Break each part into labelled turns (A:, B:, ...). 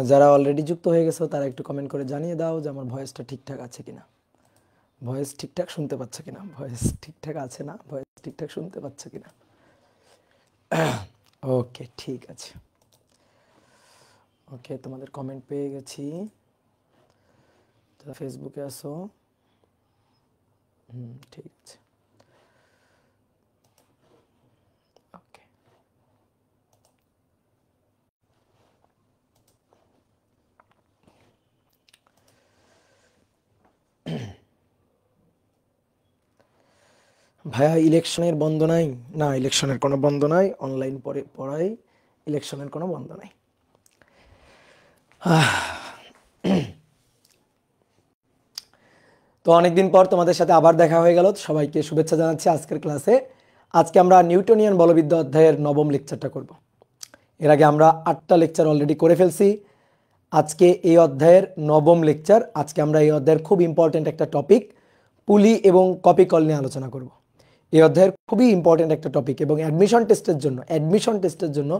A: যারা অলরেডি যুক্ত হয়ে গেছো তারা একটু কমেন্ট করে জানিয়ে দাও যে আমার ভয়েসটা ঠিকঠাক আছে কিনা, ভয়েস ঠিকঠাক শুনতে পাচ্ছ কিনা, ভয়েস ঠিকঠাক আছে না, ভয়েস ঠিকঠাক শুনতে পাচ্ছ কিনা। ওকে, ঠিক আছে। ওকে, তোমাদের কমেন্ট পেয়ে গেছি। যারা ফেসবুকে আসো, ঠিক আছে। ওকে, ভাইয়া ইলেকশনের বন্ধ নাই? না, ইলেকশনের কোনো বন্ধ নাই, অনলাইন পরে পড়াই, ইলেকশনের কোনো বন্ধ নাই। তো অনেকদিন পর তোমাদের সাথে আবার দেখা হয়ে গেল। সবাইকে শুভেচ্ছা জানাচ্ছি আজকের ক্লাসে। আজকে আমরা নিউটনিয়ান বলবিদ্যা অধ্যায়ের নবম লেকচারটা করব। এর আগে আমরা 8টা লেকচার অলরেডি করে ফেলছি। আজকে এই অধ্যায়ের নবম লেকচার। আজকে আমরা এই অধ্যায়ের খুব ইম্পর্টেন্ট একটা টপিক পুলি এবং কপি কল নিয়ে আলোচনা করব। এই অধ্যায়ের খুবই ইম্পর্টেন্ট একটা টপিক এবং অ্যাডমিশন টেস্টের জন্য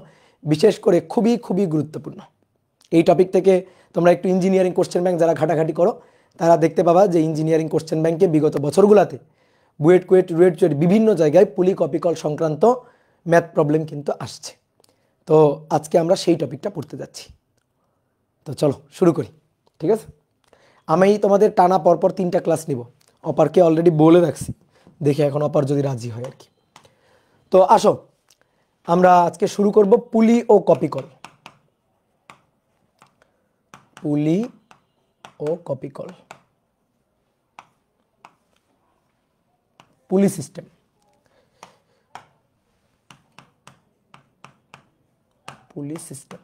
A: বিশেষ করে খুবই খুবই গুরুত্বপূর্ণ। এই টপিক থেকে তোমরা একটু ইঞ্জিনিয়ারিং কোশ্চেন ব্যাংক যারা ঘাটাঘাটি করো তারা দেখতে পাবা যে ইঞ্জিনিয়ারিং কোশ্চেন ব্যাংকে বিগত বছরগুলোতে বুয়েট, কুয়েট, রুয়েট, চুয়েট বিভিন্ন জায়গায় পুলি কপি কল সংক্রান্ত ম্যাথ প্রবলেম কিন্তু আসছে। তো আজকে আমরা সেই টপিকটা পড়তে যাচ্ছি। তো চলো শুরু করি, ঠিক আছে? আমি তোমাদের টানা পরপর 3টা ক্লাস নিব। অপারকে অলরেডি বলে রাখছি, দেখি এখন অপার যদি রাজি হয় আর কি। তো আসো আমরা আজকে শুরু করব পুলি ও কপি কল। পুলি ও কপি কল, পুলি সিস্টেম। পুলি সিস্টেম,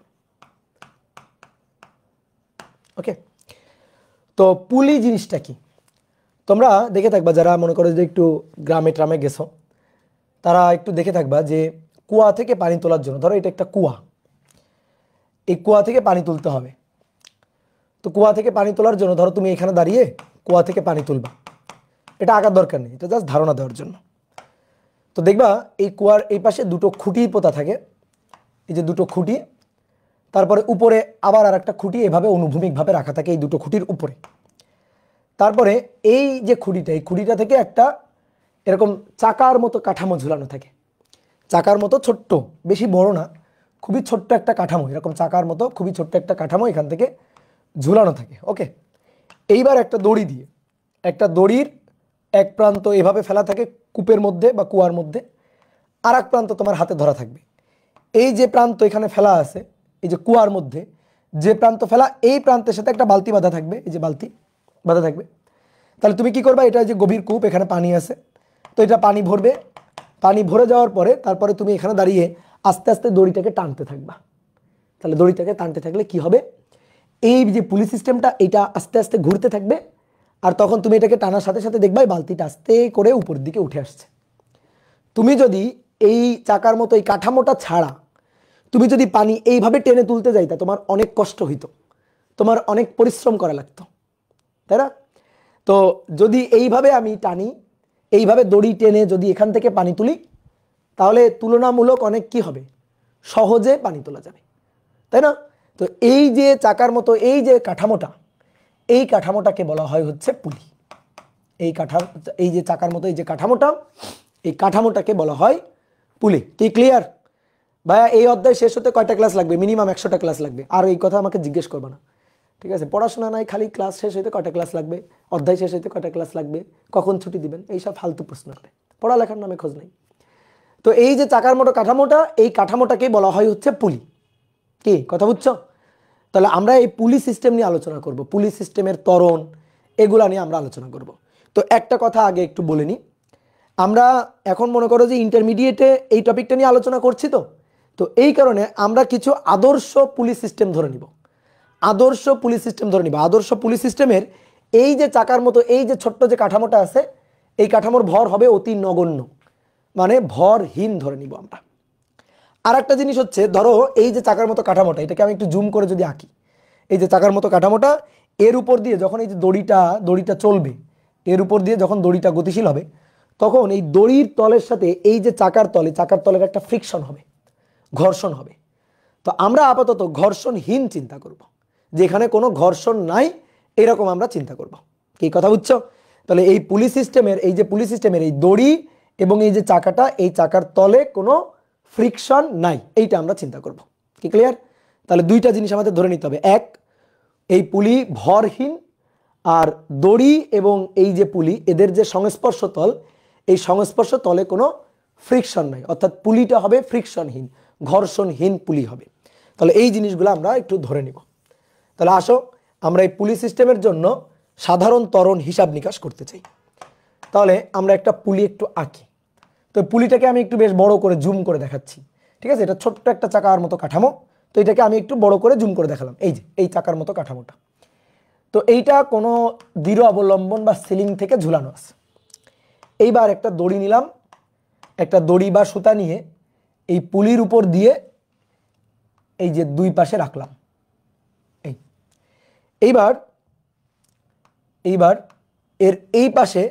A: ওকে। তো পুলি জিনিসটা কি তোমরা দেখে থাকবা, যারা মনে করো যে একটু গ্রামে ট্রামে গেছো তারা একটু দেখে থাকবা যে কুয়া থেকে পানি তোলার জন্য, ধরো এটা একটা কুয়া, এই কুয়া থেকে পানি তুলতে হবে। তো কুয়া থেকে পানি তোলার জন্য ধরো তুমি এখানে দাঁড়িয়ে কুয়া থেকে পানি তুলবা, এটা আঁকার দরকার নেই, এটা জাস্ট ধারণা দেওয়ার জন্য। তো দেখবা এই কুয়ার এই পাশে দুটো খুঁটি পোতা থাকে, এই যে দুটো খুঁটি, তারপরে উপরে আবার আর একটা খুঁটি এভাবে অনুভূমিকভাবে রাখা থাকে এই দুটো খুঁটির উপরে। তারপরে এই যে খুঁটিটা, এই খুঁটিটা থেকে একটা এরকম চাকার মতো কাঠামো ঝুলানো থাকে, চাকার মতো ছোট্ট, বেশি বড় না, খুবই ছোট্ট একটা কাঠামো, এরকম চাকার মতো খুবই ছোট্ট একটা কাঠামো এখান থেকে ঝুলানো থাকে, ওকে। এইবার একটা দড়ি দিয়ে, একটা দড়ির এক প্রান্ত এভাবে ফেলা থাকে কূপের মধ্যে বা কুয়ার মধ্যে, আর এক প্রান্ত তোমার হাতে ধরা থাকবে। এই যে প্রান্ত এখানে ফেলা আছে, এই যে কুয়ার মধ্যে যে প্রান্ত ফেলা, এই প্রান্তের সাথে একটা বালতি বাঁধা থাকবে, এই যে বালতি বাঁধা থাকবে। তাহলে তুমি কি করবা, এটা যে গভীর কূপ, এখানে পানি আছে, তো এটা পানি ভরবে, পানি ভরে যাওয়ার পরে তারপরে তুমি এখানে দাঁড়িয়ে আস্তে আস্তে দড়িটাকে টানতে থাকবা। তাহলে দড়িটাকে টানতে থাকলে কি হবে, এই যে পুলি সিস্টেমটা এটা আস্তে আস্তে ঘুরতে থাকবে, আর তখন তুমি এটাকে টানার সাথে সাথে দেখবা এই বালতিটা আস্তে করে উপরের দিকে উঠে আসছে। তুমি যদি এই চাকার মতো এই কাঠামোটা ছাড়া তুমি যদি পানি এইভাবে টেনে তুলতে যাইতা, তোমার অনেক কষ্ট হইতো, তোমার অনেক পরিশ্রম করা লাগতো, তাই না? তো যদি এইভাবে আমি টানি, এইভাবে দড়ি টেনে যদি এখান থেকে পানি তুলি, তাহলে তুলনামূলক অনেক কি হবে, সহজে পানি তোলা যাবে, তাই না? তো এই যে চাকার মতো এই যে কাঠামোটা, এই কাঠামোটাকে বলা হয় হচ্ছে পুলি। এই যে চাকার মতো এই যে কাঠামোটা, এই কাঠামোটাকে বলা হয় পুলি। কি ক্লিয়ার? ভাইয়া এই অধ্যায় শেষ হতে কয়টা ক্লাস লাগবে? মিনিমাম 100টা ক্লাস লাগবে। আর এই কথা আমাকে জিজ্ঞেস করবে না, ঠিক আছে? পড়াশোনা নাই, খালি ক্লাস শেষ হইতে কয়টা ক্লাস লাগবে, অধ্যায় শেষ হইতে কয়টা ক্লাস লাগবে, কখন ছুটি দিবেন, এইসব ফালতু প্রশ্ন করে পড়ালেখার নামে খোঁজ নেই। তো এই যে চাকার মতো কাঠামোটা, এই কাঠামোটাকে বলা হয় হচ্ছে পুলি। কি কথা বুঝছো? তাহলে আমরা এই পুলি সিস্টেম নিয়ে আলোচনা করব, পুলি সিস্টেমের ত্বরণ এগুলা নিয়ে আমরা আলোচনা করব। তো একটা কথা আগে একটু বলে নিই, আমরা এখন মনে করো যে ইন্টারমিডিয়েটে এই টপিকটা নিয়ে আলোচনা করছি, তো এই কারণে আমরা কিছু আদর্শ পুলি সিস্টেম ধরে নিব। আদর্শ পুলি সিস্টেম ধরে নিব। আদর্শ পুলি সিস্টেমের এই যে চাকার মতো এই যে ছোট্ট যে কাঠামোটা আছে, এই কাঠামোর ভর হবে অতি নগণ্য, মানে ভরহীন ধরে নিব আমরা। আর একটা জিনিস হচ্ছে, ধরো এই যে চাকার মতো কাঠামোটা, এটাকে আমি একটু জুম করে যদি আঁকি, এই যে চাকার মতো কাঠামোটা, এর উপর দিয়ে যখন এই যে দড়িটা চলবে, এর উপর দিয়ে যখন দড়িটা গতিশীল হবে, তখন এই দড়ির তলের সাথে এই যে চাকার তলের একটা ফ্রিকশন হবে, ঘর্ষণ হবে। তো আমরা আপাতত ঘর্ষণহীন চিন্তা করব, যেখানে কোনো ঘর্ষণ নাই এরকম আমরা চিন্তা করব। কি কথা বুঝছো? তাহলে এই পুলি সিস্টেমের এই দড়ি এবং এই যে চাকাটা, এই চাকার তলে কোনো ফ্রিকশন নাই, এইটা আমরা চিন্তা করব। কি ক্লিয়ার? তাহলে দুইটা জিনিস আমাদের ধরে নিতে হবে। এক, এই পুলি ভরহীন, আর দড়ি এবং এই যে পুলি এদের যে সংস্পর্শ তল, এই সংস্পর্শ তলে কোনো ফ্রিকশন নাই, অর্থাৎ পুলিটা হবে ফ্রিকশনহীন, ঘর্ষণহীন পুলি হবে। তাহলে এই জিনিসগুলো আমরা একটু ধরে নিব। তাহলে আসো আমরা এই পুলি সিস্টেমের জন্য সাধারণ ত্বরণ হিসাব নিকাশ করতে চাই। তাহলে আমরা একটা পুলি একটু আঁকি। তো পুলিটাকে আমি একটু বেশ বড় করে জুম করে দেখাচ্ছি, ঠিক আছে? এটা ছোট্ট একটা চাকার মতো কাঠামো, তো এটাকে আমি একটু বড় করে জুম করে দেখালাম। এই যে এই চাকার মতো কাঠামোটা, তো এইটা কোনো দৃঢ় অবলম্বন বা সিলিং থেকে ঝুলানো আছে। এইবার একটা দড়ি নিলাম, একটা দড়ি বা সুতা নিয়ে এই পুলির উপর দিয়ে এই যে দুই পাশে রাখলাম। এইবার এর এই পাশে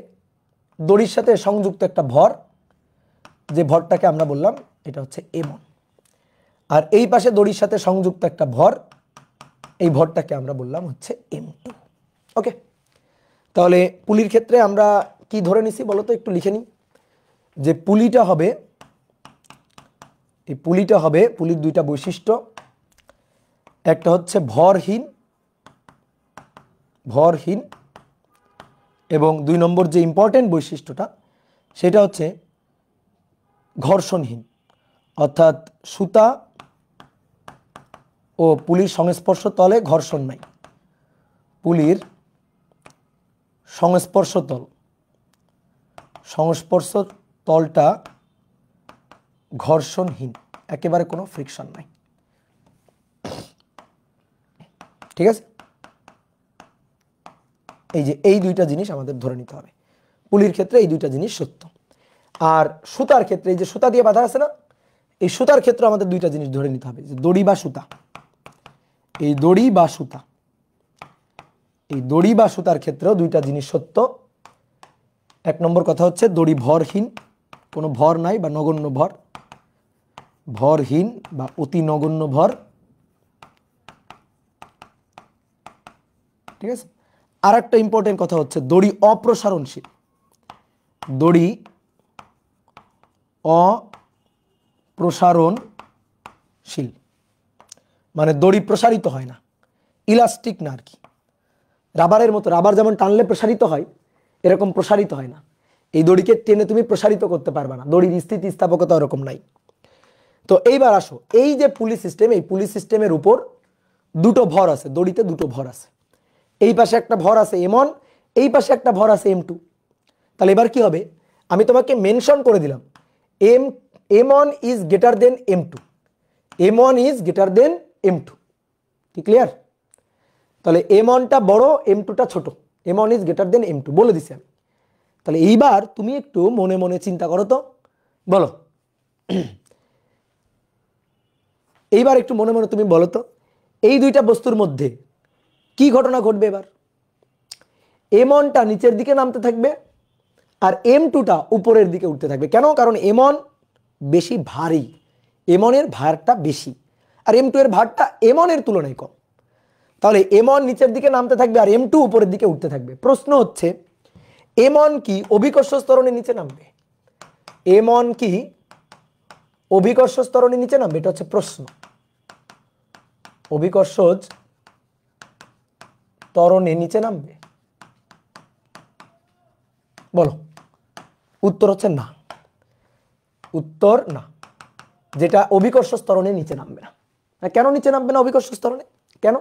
A: দড়ির সাথে সংযুক্ত একটা ভর, যে ভরটাকে আমরা বললাম এটা হচ্ছে M1, আর এই পাশে দড়ির সাথে সংযুক্ত একটা ভর, এই ভরটাকে আমরা বললাম হচ্ছে M2। ওকে, তাহলে পুলির ক্ষেত্রে আমরা কি ধরে নিছি বলো তো, একটু লিখে নিই। যে পুলিটা হবে, এই পুলিটা হবে, পুলির দুইটা বৈশিষ্ট্য, একটা হচ্ছে ভরহীন এবং দুই নম্বর যে ইম্পর্টেন্ট বৈশিষ্ট্যটা সেটা হচ্ছে ঘর্ষণহীন, অর্থাৎ সুতা ও পুলির সংস্পর্শ তলে ঘর্ষণ নাই। পুলির সংস্পর্শ তলটা ঘর্ষণহীন, একেবারে কোনো ফ্রিকশন নাই। ঠিক আছে? এই যে এই দুইটা জিনিস আমাদের ধরে নিতে হবে। পুলির ক্ষেত্রে এই দুইটা জিনিস সত্য। আর সুতার ক্ষেত্রে, এই যে সুতা দিয়ে বাঁধা আছে না, এই সুতার ক্ষেত্রে আমাদের দুইটা জিনিস ধরে নিতে হবে, যে দড়ি বা সুতা। এই দড়ি বা সুতার ক্ষেত্রেও দুইটা জিনিস সত্য। এক নম্বর কথা হচ্ছে দড়ি ভরহীন, কোনো ভর নাই বা নগণ্য ভর, ভরহীন বা অতি নগণ্য ভর। ঠিক আছে? আর একটা ইম্পর্টেন্ট কথা হচ্ছে দড়ি অপ্রসারণশীল। দড়ি অপ্রসারণশীল মানে দড়ি প্রসারিত হয় না, ইলাস্টিক না আর কি, রাবারের মতো। রাবার যেমন টানলে প্রসারিত হয়, এরকম প্রসারিত হয় না। এই দড়িকে টেনে তুমি প্রসারিত করতে পারবে না, দড়ির স্থিতিস্থাপকতা ওরকম নাই। তো এইবার আসো, এই যে পুলি সিস্টেম, এই পুলি সিস্টেমের উপর দুটো ভর আছে, দড়িতে দুটো ভর আছে। এই পাশে একটা ভর আছে M1, এই পাশে একটা ভর আছে M2। তাহলে এবার কি হবে, আমি তোমাকে মেনশন করে দিলাম M1 is greater than M2, M1 is greater than M2। কি ক্লিয়ার? তাহলে M1টা বড়, M2টা ছোট, M1 is greater than M2 বলে দিছি আমি। তাহলে এইবার তুমি একটু মনে মনে চিন্তা করো তো, বলো এইবার একটু মনে মনে তুমি বলো তো, এই দুইটা বস্তুর মধ্যে কি ঘটনা ঘটবে? এবার M1টা নিচের দিকে নামতে থাকবে আর M2টা উপরের দিকে উঠতে থাকবে। কেন? কারণ M1 বেশি ভারী, M1 এর ভারটা বেশি, আর M2 এর ভারটা M1 এর তুলনায় কম। তাহলে M1 নিচের দিকে নামতে থাকবে আর M2 উপরের দিকে উঠতে থাকবে। প্রশ্ন হচ্ছে M1 কি অভিকর্ষ স্তরণের নিচে নামবে? M1 কি অভিকর্ষ স্তরণের নিচে নামবে? এটা হচ্ছে প্রশ্ন। অভিকর্ষজ ত্বরণের নিচে নামবে? বলো। উত্তর হচ্ছে না, উত্তর না, যেটা অভিকর্ষ স্তরণের নিচে নামবে না। কেন নিচে নামবে না অভিকর্ষ স্তরণে? কেন?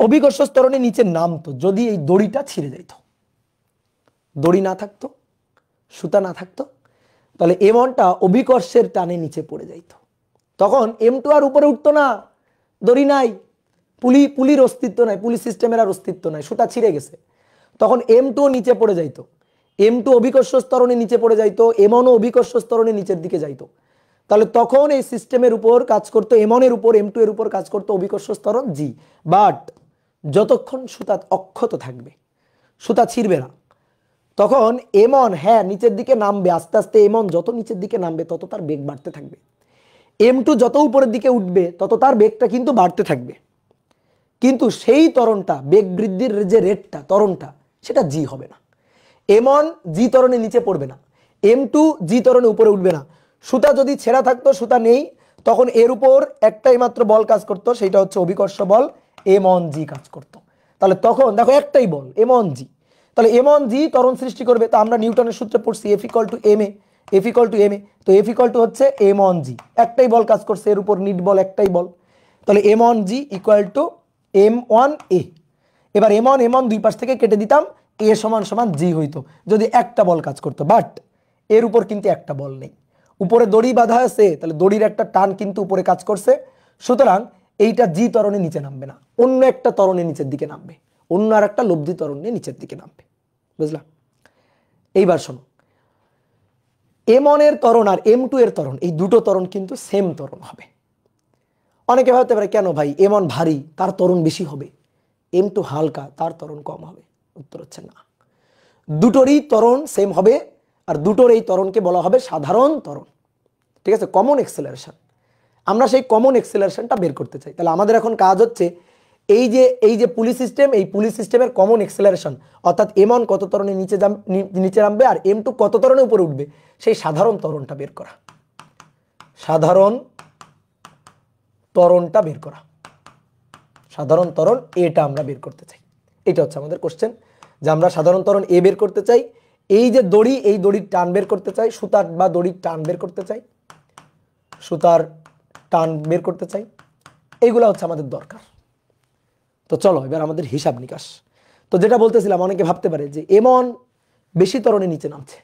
A: অভিকর্ষ স্তরণের নিচে নামতো যদি এই দড়িটা ছিঁড়ে যেত, দড়ি না থাকতো, সুতা না থাকতো, তাহলে M1টা অভিকর্ষের টানে নিচে পড়ে যাইত। তখন M2 আর উপরে উঠতো না, দড়ি নাই, পুলির অস্তিত্ব নাই, পুলি সিস্টেমের আর অস্তিত্ব নাই, সুতা ছিঁড়ে গেছে। তখন M2 নিচে পড়ে যাইতো, M2 অভিকর্ষ স্তরণে নিচে পড়ে যাইতো, M1ও অভিকর্ষ স্তরণে নিচের দিকে যাইতো। তাহলে তখন এই সিস্টেমের উপর কাজ করতো M1 এর উপর, M2 এর উপর কাজ করতো অভিকর্ষ স্তরণ G। বাট যতক্ষণ সুতা অক্ষত থাকবে, সুতা ছিঁড়বে না, তখন M1 হ্যাঁ নিচের দিকে নামবে, আস্তে আস্তে M1 যত নিচের দিকে নামবে তত তার বেগ বাড়তে থাকবে। M2 যত উপরের দিকে উঠবে তত তার বেগটা কিন্তু বাড়তে থাকবে, কিন্তু সেই ত্বরণটা, বেগ বৃদ্ধির যে রেটটা, ত্বরণটা, সেটা জি হবে না। M1 জি ত্বরণে নিচে পড়বে না, M2 জি ত্বরণে উপরে উঠবে না। সুতা যদি ছেঁড়া থাকতো, সুতা নেই, তখন এর উপর একটাই মাত্র বল কাজ করতো, সেটা হচ্ছে অভিকর্ষ বল, M1G কাজ করতো। তাহলে তখন দেখো একটাই বল M1G, তাহলে M1G ত্বরণ সৃষ্টি করবে। তো আমরা নিউটনের সূত্রে পড়ছি F = ma, F = ma, তো F = হচ্ছে M1G, একটাই বল কাজ করছে, এর উপর নিট বল একটাই বল, তাহলে M1G = M1a। এবার M1 দুই পাশ থেকে কেটে দিতাম, a = g হইতো যদি একটা বল কাজ করতো, বাট এর উপর কিন্তু একটা বল নেই, উপরে দড়ি বাঁধা আছে, তাহলে দড়ির একটা টান কিন্তু উপরে কাজ করছে, সুতরাং এইটা জি ত্বরণে নিচে নামবে না, অন্য একটা ত্বরণে নিচের দিকে নামবে, অন্য আর একটা লব্ধি ত্বরণ নিয়ে নিচের দিকে নামবে, বুঝলাম? এইবার শোনো, M1 এর ত্বরণ আর M2 এর ত্বরণ, এই দুটো ত্বরণ কিন্তু সেম ত্বরণ হবে। অনেকে ভাবতে পারে কেন ভাই, M1 ভারী তার ত্বরণ বেশি হবে, M2 হালকা তার ত্বরণ কম হবে? উত্তর হচ্ছে না, দুটোরই ত্বরণ সেম হবে, আর দুটোর এই ত্বরণকে বলা হবে সাধারণ ত্বরণ, ঠিক আছে, কমন এক্সেলারেশন। আমরা সেই কমন এক্সেলারেশনটা বের করতে চাই। তাহলে আমাদের এখন কাজ হচ্ছে এই যে পুলি সিস্টেম, এই পুলি সিস্টেমের কমন এক্সেলারেশন, অর্থাৎ M1 কত ত্বরণে নিচে নামবে আর M2 কত ত্বরণে উপরে উঠবে, সেই সাধারণ ত্বরণটা বের করা, সাধারণ ত্বরণটা বের করা, সাধারণ ত্বরণ এটা আমরা বের করতে চাই। এটা হচ্ছে আমাদের কোশ্চেন, যে আমরা সাধারণ ত্বরণ এ বের করতে চাই, এই যে দড়ি, এই দড়ির টান বের করতে চাই, সুতার বা দড়ির টান বের করতে চাই, সুতার টান বের করতে চাই, এইগুলো হচ্ছে আমাদের দরকার। তো চলো এবার আমাদের হিসাব নিকাশ। তো যেটা বলতেছিলাম, অনেকে ভাবতে পারে যে M1 বেশি ত্বরণে নিচে নামছে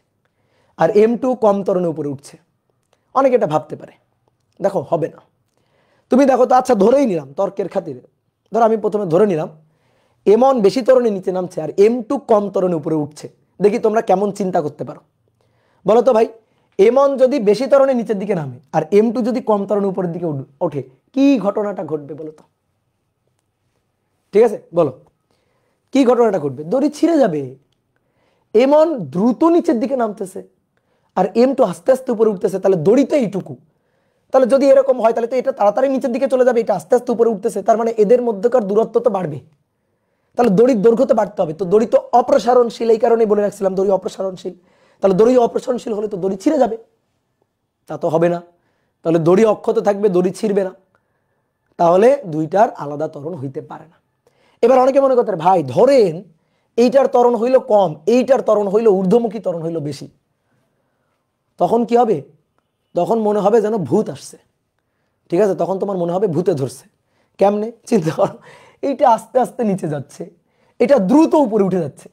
A: আর M2 কম ত্বরণে উপরে উঠছে, অনেকে এটা ভাবতে পারে। দেখো হবে না, তুমি দেখো তো, আচ্ছা ধরেই নিলাম তর্কের খাতিরে, ধরো আমি প্রথমে ধরে নিলাম M1 বেশি ত্বরণে নিচে নামছে আর M2 কম ত্বরণে উপরে উঠছে। দেখি তোমরা কেমন চিন্তা করতে পারো, বলো তো ভাই, M1 যদি বেশি ত্বরণে নিচের দিকে নামে আর M2 যদি কম ত্বরণে উপরের দিকে ওঠে, কি ঘটনাটা ঘটবে বলো তো? ঠিক আছে, বলো কি ঘটনাটা ঘটবে? দড়ি ছিঁড়ে যাবে। M1 দ্রুত নিচের দিকে নামতেছে আর M2 আস্তে আস্তে উপরে উঠতেছে, তাহলে দড়িতে এইটুকু, তাহলে যদি এরকম হয় তাহলে তো এটা তাড়াতাড়ি নিচের দিকে চলে যাবে, এটা আস্তে আস্তে উপরে উঠতেছে, তার মানে এদের মধ্যকার দূরত্ব তো বাড়বে, তাহলে দড়ির দৈর্ঘ্য তো বাড়তে হবে। তো দড়ি তো অপ্রসারণশীল, এই কারণেই বলে রাখছিলাম দড়ি অপ্রসারণশীল, তাহলে দড়ি অপ্রসারণশীল হলে তো দড়ি ছিঁড়ে যাবে, তা তো হবে না, তাহলে দড়ি অক্ষত থাকবে, দড়ি ছিঁড়বে না, তাহলে দুইটার আলাদা ত্বরণ হইতে পারে না। এবার অনেকে মনে করতে ভাই ধরেন এইটার ত্বরণ হইল কম, এইটার ত্বরণ হইল ঊর্ধ্বমুখী ত্বরণ হইল বেশি, তখন কি হবে? তখন মনে হবে যেন ভূত আসছে, ঠিক আছে, তখন তোমার মনে হবে ভূতে ধরছে। কেমনে? চিন্তা করো, এইটা আস্তে আস্তে নিচে যাচ্ছে, এটা দ্রুত উপরে উঠে যাচ্ছে,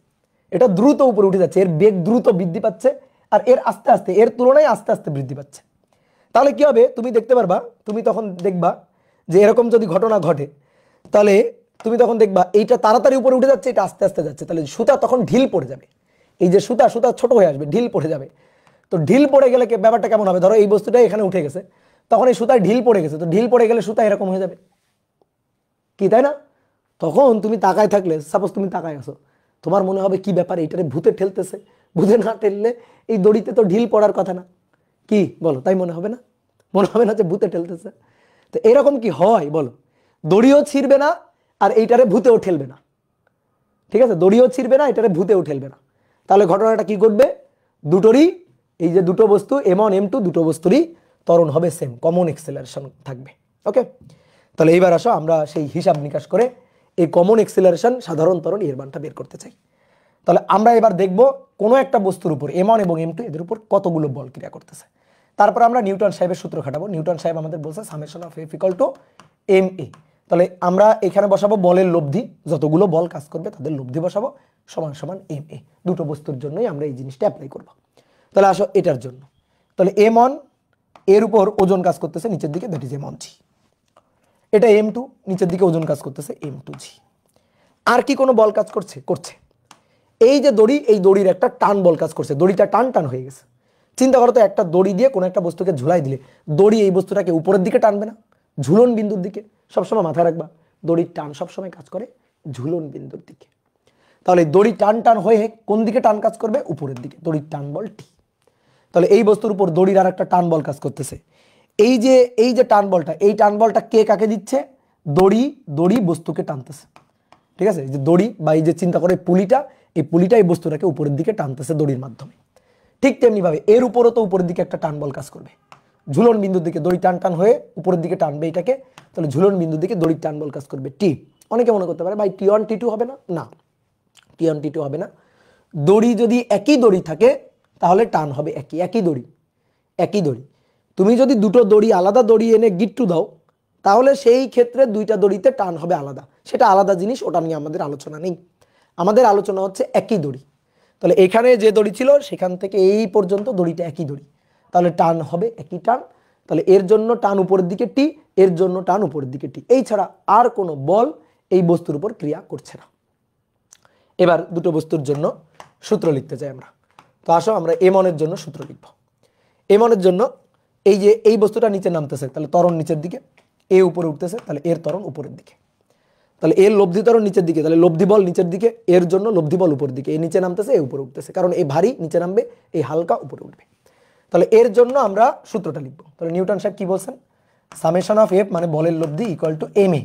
A: এটা দ্রুত উপরে উঠে যাচ্ছে, এর বেগ দ্রুত বৃদ্ধি পাচ্ছে আর এর আস্তে আস্তে, এর তুলনায় আস্তে আস্তে বৃদ্ধি পাচ্ছে। তাহলে কি হবে? তুমি দেখতে পারবা, তুমি তখন দেখবা যে এরকম যদি ঘটনা ঘটে, তাহলে তুমি তখন দেখবা এইটা তাড়াতাড়ি উপরে উঠে যাচ্ছে, এটা আস্তে আস্তে যাচ্ছে, তাহলে সুতা তখন ঢিল পড়ে যাবে, এই যে সুতা ছোট হয়ে আসবে, ঢিল পড়ে যাবে। তো ঢিল পড়ে গেলে ব্যাপারটা কেমন হবে? ধরো এই বস্তুটা এখানে উঠে গেছে, তখন এই সুতায় ঢিল পড়ে গেছে, তো ঢিল পড়ে গেলে সুতা এরকম হয়ে যাবে, কি তাই না? তখন তুমি তাকায় থাকলে, সাপোজ তুমি তাকায় আছো, তোমার মনে হবে কি ব্যাপার, এইটারে ভূতে ঠেলতেছে, ভূতে না ঠেললে এই দড়িতে তো ঢিল পড়ার কথা না, কি বলো? তাই মনে হবে না? মনে হবে না যে ভূতে ঠেলতেছে? তো এরকম কি হয় বলো? দড়িও ছিঁড়বে না আর এইটারে ভূতেও ঠেলবে না, ঠিক আছে, দড়িও ছিঁড়বে না, এটারে ভূতেও ঠেলবে না, তাহলে ঘটনাটা কি ঘটবে? দুটোরই, এই যে দুটো বস্তু M1 M2 দুটো বস্তুরই ত্বরণ হবে সেম, কমন এক্সেলারেশন থাকবে। ওকে, তাহলে এইবার আসো আমরা সেই হিসাব নিকাশ করে এই কমন এক্সেলারেশন, সাধারণ ত্বরণ, এর মানটা বের করতে চাই। তাহলে আমরা এবার দেখব কোনো একটা বস্তুর উপর M1 এবং M2 এদের উপর কতগুলো বল ক্রিয়া করতেছে, তারপর আমরা নিউটন সাহেবের সূত্র খাটাবো। নিউটন সাহেব আমাদের বলছে সামেশন অফ F = ma। তাহলে আমরা এখানে বসাবো বলের লব্ধি, যতগুলো বল কাজ করবে তাদের লব্ধি বসাবো, সমান সমান ma। দুটো বস্তুর জন্যই আমরা এই জিনিসটা অ্যাপ্লাই করব। তাহলে আসো এটার জন্য, তাহলে M1 এর উপর ওজন কাজ করতেছে নিচের দিকে, দ্যাট ইজ M1G। এটা M2 নিচের দিকে ওজন কাজ করতেছে M2G। আর কি কোনো বল কাজ করছে? করছে। এই যে দড়ি, এই দড়ির একটা টান বল কাজ করছে, দড়িটা টান টান হয়ে গেছে। চিন্তা করো তো, একটা দড়ি দিয়ে কোনো একটা বস্তুকে ঝুলাই দিলে দড়ি এই বস্তুটাকে উপরের দিকে টানবে না, ঝুলন বিন্দুর দিকে। সবসময় মাথায় রাখবা, দড়ির টান সবসময় কাজ করে ঝুলন বিন্দুর দিকে। তাহলে দড়ি টান টান হয়ে কোন দিকে টান কাজ করবে? উপরের দিকে, দড়ির টান বল টি। তাহলে এই বস্তুর উপর দড়ির আর একটা টান বল কাজ করতেছে, এই যে টান বলটা, এই টান বলটা কে কাকে দিচ্ছে? দড়ি বস্তুকে টানতেছে, ঠিক আছে? এই যে দড়ি বা এই যে চিন্তা করে পুলিটা, এই পুলিটা এই বস্তুটাকে উপরের দিকে টানতেছে দড়ির মাধ্যমে। ঠিক তেমনি ভাবে এর উপরও তো উপরের দিকে একটা টান বল কাজ করবে, ঝুলন বিন্দুর দিকে দড়ি টান হয়ে উপরের দিকে টানবে এটাকে, তাহলে ঝুলন বিন্দুর দিকে দড়ির টান বল কাজ করবে টি। অনেকে মনে করতে পারে ভাই T1 T2 হবে না, না T1 T2 হবে না। দড়ি যদি একই দড়ি থাকে তাহলে টান হবে একই দড়ি। তুমি যদি দুটো দড়ি আলাদা দড়ি এনে গিট্টু দাও তাহলে সেই ক্ষেত্রে দুইটা দড়িতে টান হবে আলাদা, সেটা আলাদা জিনিস, ওটা নিয়ে আমাদের আলোচনা নেই। আমাদের আলোচনা হচ্ছে একই দড়ি। তাহলে এখানে যে দড়ি ছিল সেখান থেকে এই পর্যন্ত দড়িটা একই দড়ি, তাহলে টান হবে একই টান। তাহলে এর জন্য টান উপরের দিকে টি, এর জন্য টান উপরের দিকে টি, এই ছাড়া আর কোনো বল এই বস্তুর উপর ক্রিয়া করছে না। এবার দুটো বস্তুর জন্য সূত্র লিখতে চাই আমরা। তো আসো আমরা এমনের জন্য সূত্র লিখব। এমনের জন্য এই যে এই বস্তুটা নিচে নামতেছে, তাহলে ত্বরণ নিচের দিকে, এ উপরে উঠতেছে, তাহলে এর ত্বরণ উপরের দিকে, তাহলে এর লব্ধি ত্বরণ নিচের দিকে, তাহলে লব্ধি বল নিচের দিকে, এর জন্য লব্ধি বল উপরের দিকে। এ নিচে নামতেছে, এ উপরে উঠতেছে, কারণ এ ভারী নিচে নামবে, এই হালকা উপরে উঠবে। তাহলে এর জন্য আমরা সূত্রটা লিখব। তাহলে নিউটন সাহেব কি বলছেন? সামেশন অফ এফ মানে বলের লব্ধি ইকুয়াল টু এম এ,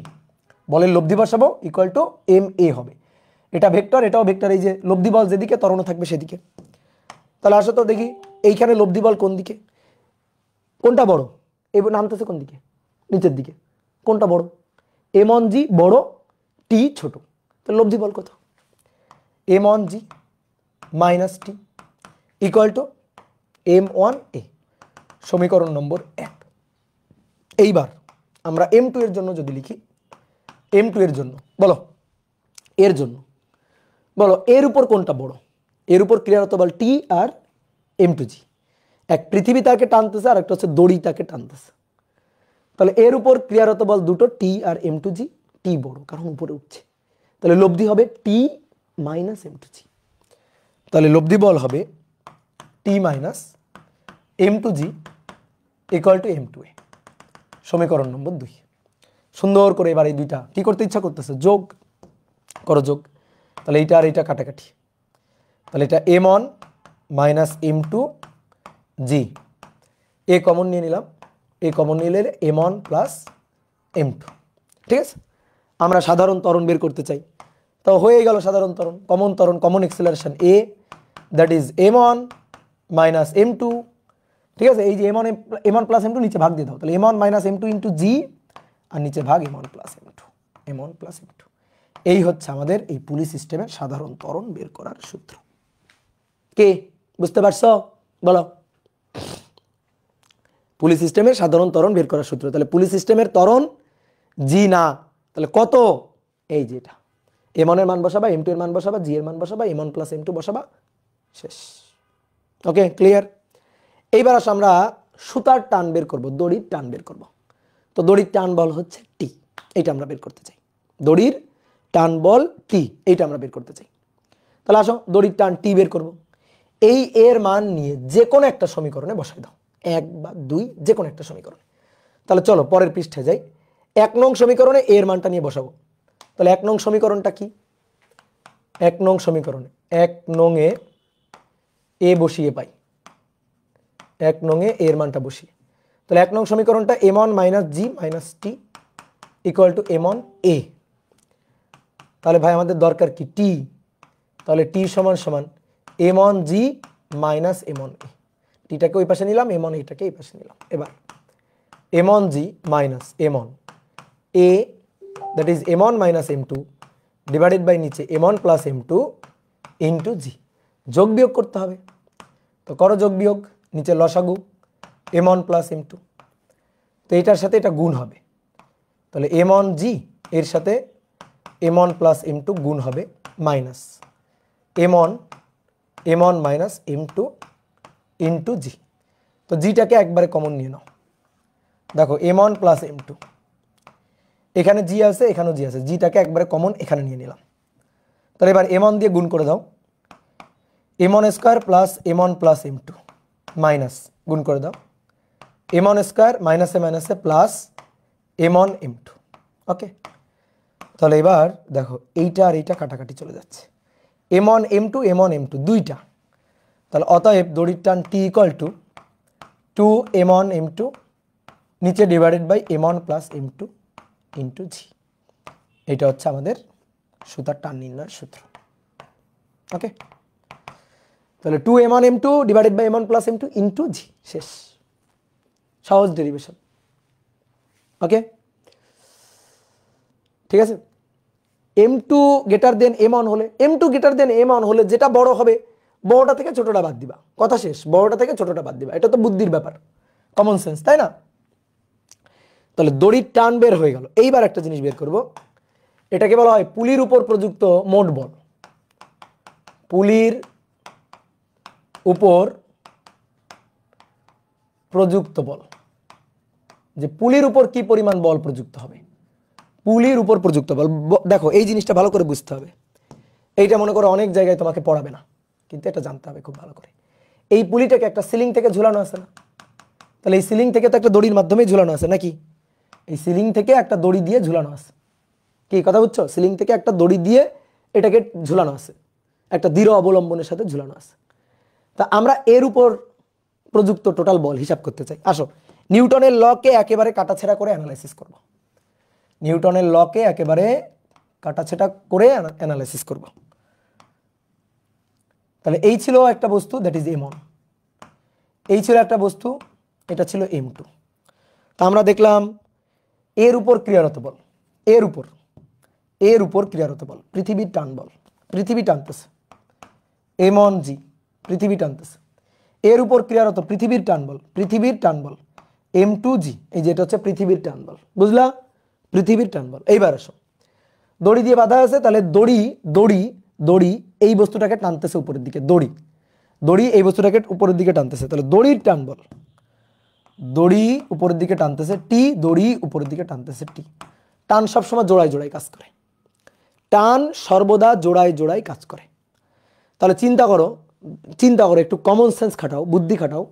A: বলের লব্ধি বসাবো ইকুয়াল টু এম এ হবে। এটা ভেক্টর, এটাও ভেক্টর, এই যে লব্ধি বল যেদিকে ত্বরণও থাকবে সেদিকে। তাহলে আসো তো দেখি এইখানে লব্ধি বল কোন দিকে, কোনটা বড়? এই নামতেছে কোন দিকে? নিচের দিকে। কোনটা বড়? M1G বড়, টি ছোট, তাহলে লব্ধি বল কত? M1G minus T equal to M1A, সমীকরণ নম্বর 1। এইবার আমরা M2 এর জন্য যদি লিখি, M2 এর জন্য বলো, এর জন্য বলো এর উপর কোনটা বড়? এর উপর ক্রিয়ারত বল টি আর M2G, এক পৃথিবী তাকে টানতেছে আর একটা হচ্ছে দড়ি তাকে টানতেছে। তাহলে এর উপর ক্রিয়ারত বল দুটো টি আর M2G, টি বড় কারণ উপরে উঠছে, তাহলে লব্ধি হবে টি মাইনাস M2G। তাহলে লব্ধি বল হবে টি minus M2G equal to M2A, সমীকরণ নম্বর 2। সুন্দর করে এবার এই দুইটা কি করতে ইচ্ছা করতেছে? যোগ করো, যোগ। তাহলে এইটা আর এইটা কাটাকাটি, তাহলে এটা M1 minus M2G, a common নিয়ে নিলাম, এ কমন নিয়ে নিলে M1 প্লাস M2, ঠিক আছে? আমরা সাধারণ ত্বরণ বের করতে চাই, তো হয়ে গেল সাধারণ ত্বরণ, common acceleration A, that is M1 minus M2, ঠিক আছে? এই যে M1 প্লাস M2 নিচে ভাগ দিয়ে দাও, তাহলে M1 minus M2 into G, আর নিচে ভাগ M1 প্লাস M2। এই হচ্ছে আমাদের এই পুলি সিস্টেমের সাধারণ ত্বরণ বের করার সূত্র। কে বুঝতে পারছো? বলো। পুলি সিস্টেমের সাধারণ ত্বরণ বের করার সূত্র। তাহলে পুলি সিস্টেমের ত্বরণ জি না, তাহলে কত? এই যে এটা M1 এর মান বসাবা, M2 এর মান বসাবা, G এর মান বসাবা, M1 প্লাস M2 বসাবা, শেষ। ওকে, ক্লিয়ার? এইবার আসো আমরা সুতার টান বের করব, দড়ির টান বের করব। তো দড়ির টান বল হচ্ছে টি, এইটা আমরা বের করতে চাই। দড়ির টান বল টি, এইটা আমরা বের করতে চাই। তাহলে আসো দড়ির টান টি বের করব। এই এর মান নিয়ে যে কোনো একটা সমীকরণে বসাই দাও, 1 বা 2, যে কোনো একটা সমীকরণে। তাহলে চলো পরের পৃষ্ঠে যাই। 1 নং সমীকরণে এর মানটা নিয়ে বসাবো। তাহলে 1 নং সমীকরণটা কি? 1 নং সমীকরণে 1 নং এ এ বসিয়ে পাই, 1 নং এ এর মানটা বসিয়ে, তাহলে 1 নং সমীকরণটা M1 minus G minus T equal to M1 A। তাহলে ভাই আমাদের দরকার কি? টি, তাহলে টি সমান সমান M1 G minus M1 A, টিটাকে ওই পাশে নিলাম, M1 এটাকে এই পাশে নিলাম। এবার M1 G minus M1 A, that is M1 minus M2 divided by নিচে M1 plus M2 into G। যোগ বিয়োগ করতে হবে, তো করো যোগ বিয়োগ, নিচে লসাগু M1 প্লাস M2, তো এটার সাথে এটা গুণ হবে, তাহলে M1 G এর সাথে M1 প্লাস M2 গুণ হবে minus M1 minus M2 into G। তো জিটাকে একবারে কমন নিয়ে নাও, দেখো M1 প্লাস M2, এখানে G আছে এখানেও G আছে, জিটাকে একবারে কমন এখানে নিয়ে নিলাম। তাহলে এবার M1 দিয়ে গুণ করে দাও, M1 square plus M1 plus M2 minus গুণ করে দাও M1 স্কোয়ার মাইনাসে মাইনাসে প্লাস M1 M2। ওকে, তাহলে এবার দেখো এইটা আর এইটা কাটাকাটি চলে যাচ্ছে, M1 M2 দুইটা, তাহলে অতএব দড়ির টান T equal to 2 M1 M2 নিচে divided by m1 plus m2 into G. এটা হচ্ছে আমাদের সুতার টান নির্ণয়ের সূত্র। ওকে, তাহলে 2m1 m2 divided by m1 plus m2 into G, শেষ। সহজ ডেরিভেশন। ওকে, ঠিক আছে। m2 গ্রেটার দেন m1 হলে, m2 গ্রেটার দেন m1 হলে যেটা বড় হবে বড়টা থেকে ছোটটা বাদ দিবা, কথা শেষ। বড়টা থেকে ছোটটা বাদ দিবা, এটা তো বুদ্ধির ব্যাপার, কমন সেন্স, তাই না? তাহলে দড়ির টান বের হয়ে গেল। এইবার একটা জিনিস বের করব, এটাকে বলা হয় পুলির উপর প্রযুক্ত মোট বল। পুলির উপর প্রযুক্ত বল, যে পুলির উপর কি পরিমাণ বল প্রযুক্ত হবে। পুলির উপর প্রযুক্ত বল, দেখো এই জিনিসটা ভালো করে বুঝতে হবে। এইটা মনে করো অনেক জায়গায় তোমাকে পড়াবে না, কিন্তু এটা জানতে হবে খুব ভালো করে। এই পুলিটাকে একটা সিলিং থেকে ঝুলানো আছে না, তাহলে এই সিলিং থেকে তো একটা দড়ির মাধ্যমে ঝুলানো আছে নাকি? এই সিলিং থেকে একটা দড়ি দিয়ে ঝুলানো আছে, কি কথা বুঝছো? সিলিং থেকে একটা দড়ি দিয়ে এটাকে ঝুলানো আছে, একটা দৃঢ় অবলম্বনের সাথে ঝুলানো আছে। তা আমরা এর উপর প্রযুক্ত টোটাল বল হিসাব করতে চাই। আসো নিউটনের লকে একেবারে কাটাছেড়া করে অ্যানালাইসিস করব। নিউটনের লকে একেবারে কাটাছেড়া করে অ্যানালাইসিস করব। তাহলে এই ছিল একটা বস্তু, দ্যাট ইজ m1। এই ছিল একটা বস্তু, এটা ছিল m2। তা আমরা দেখলাম এর উপর ক্রিয়ারত বল, এর উপর ক্রিয়ারত বল পৃথিবীর টান বল, পৃথিবী টানতেছে m1g, পৃথিবী টানতেছে। এর উপর ক্রিয়ারত পৃথিবীর টান বল m2g, এই যে এটা হচ্ছে পৃথিবীর টান বল, বুঝলা? পৃথিবীর টান বল। এইবার আসো, দড়ি দিয়ে বাঁধা আছে, তাহলে দড়ি এই বস্তুটাকে টানতেছে উপরের দিকে, দড়ি এই বস্তুটাকে উপরের দিকে টানতেছে, তাহলে দড়ির টান বল, দড়ি উপরের দিকে টানতেছে টি, দড়ি উপরের দিকে টানতেছে টি। টান সবসময় জোড়ায় জোড়ায় কাজ করে, টান সর্বদা জোড়ায় জোড়ায় কাজ করে। তাহলে চিন্তা করো একটু কমন সেন্স খাটাও, বুদ্ধি খাটাও।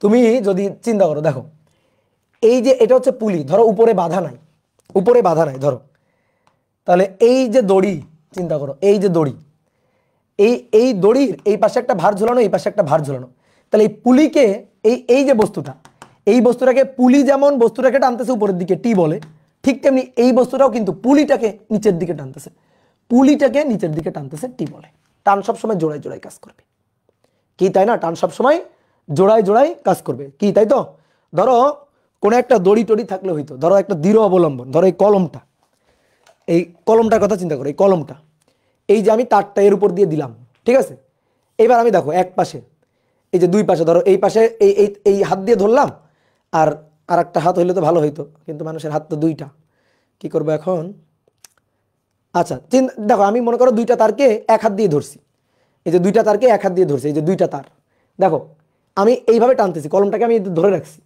A: তুমি যদি চিন্তা করো, দেখো এই যে এটা হচ্ছে পুলি, ধরো উপরে বাধা নাই ধরো, তাহলে এই যে দড়ি, চিন্তা করো এই যে দড়ি, এই দড়ির এই পাশে একটা ভার ঝোলানো, এই পাশে একটা ভার ঝোলানো। তাহলে এই পুলিকে এই যে বস্তুটা, এই বস্তুটাকে পুলি যেমন বস্তুটাকে টানতেছে উপরের দিকে টি বলে, ঠিক তেমনি এই বস্তুটাও কিন্তু পুলিটাকে নিচের দিকে টানতেছে টি বলে। টান সবসময় জোড়ায় জোড়ায় কাজ করবে, কি তাই না? টান সবসময় জোড়ায় জোড়ায় কাজ করবে, কি তাই তো? ধরো কোনো একটা দড়ি টড়ি থাকলে হইতো, ধরো একটা দৃঢ় অবলম্বন, ধরো এই কলমটার কথা চিন্তা করো, এই কলমটা, এই যে আমি তারটা এর উপর দিয়ে দিলাম, ঠিক আছে? এবার আমি দেখো এক পাশে, এই যে দুই পাশে, ধরো এই পাশে এই হাত দিয়ে ধরলাম, আর একটা হাত হইলে তো ভালো হইতো, কিন্তু মানুষের হাত তো দুইটা, কি করবো এখন? আচ্ছা দেখো, আমি মনে করো দুইটা তারকে এক হাত দিয়ে ধরছি, এই যে দুইটা তারকে এক হাত দিয়ে ধরছি, এই যে দুইটা তার, দেখো আমি এইভাবে টানতেছি, কলমটাকে আমি ধরে রাখছি,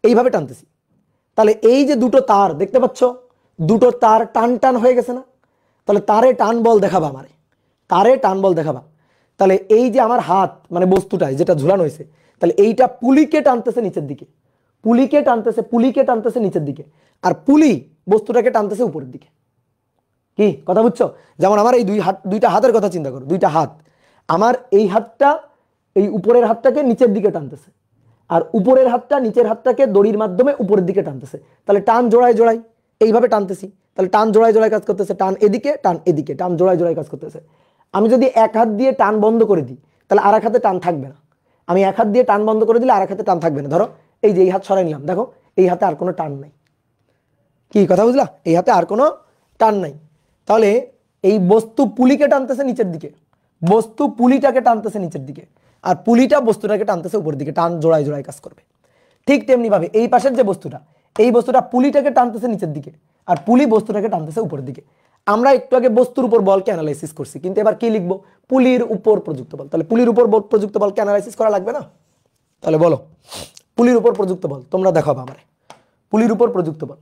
A: এইভাবে টানতেছি। তাহলে এই যে দুটো তার দেখতে পাচ্ছ, দুটো তার টান টান হয়ে গেছে না? তাহলে তারে টান বল দেখাবা, তাহলে এই যে আমার হাত মানে বস্তুটায় যেটা ঝুলানো হয়েছে, তাহলে এইটা পুলিকে টানতেছে নিচের দিকে, পুলিকে টানতেছে নিচের দিকে, আর পুলি বস্তুটাকে টানতেছে উপরের দিকে। কি কথা বুঝছো? যেমন আমার এই দুইটা হাতের কথা চিন্তা করো, দুইটা হাত, আমার এই হাতটা এই উপরের হাতটাকে নিচের দিকে টানতেছে, আর উপরের হাতটা নিচের হাতটাকে দড়ির মাধ্যমে উপরের দিকে টানতেছে। তাহলে টান জোড়ায় জোড়ায় এইভাবে টানতেছি, তাহলে টান জোড়ায় জোড়ায় কাজ করতেছে, টান এদিকে টান এদিকে, টান জোড়ায় জোড়ায় কাজ করতেছে। আমি যদি এক হাত দিয়ে টান বন্ধ করে দিই, তাহলে আর এক হাতে টান থাকবে না। আমি এক হাত দিয়ে টান বন্ধ করে দিলে আর এক হাতে টান থাকবে না। ধরো এই যে এই হাত সরাই নিলাম, দেখো এই হাতে আর কোনো টান নাই, কি কথা বুঝলা? এই হাতে আর কোনো টান নাই। তাহলে এই বস্তু পুলিকে টানতেছে নিচের দিকে, বস্তু পুলিটাকে টানতেছে নিচের দিকে, আর পুলিটা বস্তুটাকে টানতেছে উপরের দিকে, টান জোড়ায় জোড়ায় কাজ করবে। ঠিক তেমনি ভাবে এই পাশের যে বস্তুটা, এই বস্তুটা পুলিটাকে টানতেছে নিচের দিকে, আর পুলি বস্তুটাকে টানতেছে উপরের দিকে। আমরা একটু আগে বস্তুর উপর বলকে অ্যানালাইসিস করছি, কিন্তু এবার কি লিখবো? পুলির উপর প্রযুক্ত বল। তাহলে পুলির উপর প্রযুক্ত বলকে অ্যানালাইসিস করা লাগবে না? তাহলে বলো পুলির উপর প্রযুক্ত বল, তোমরা দেখাবো আমারে পুলির উপর প্রযুক্ত বল।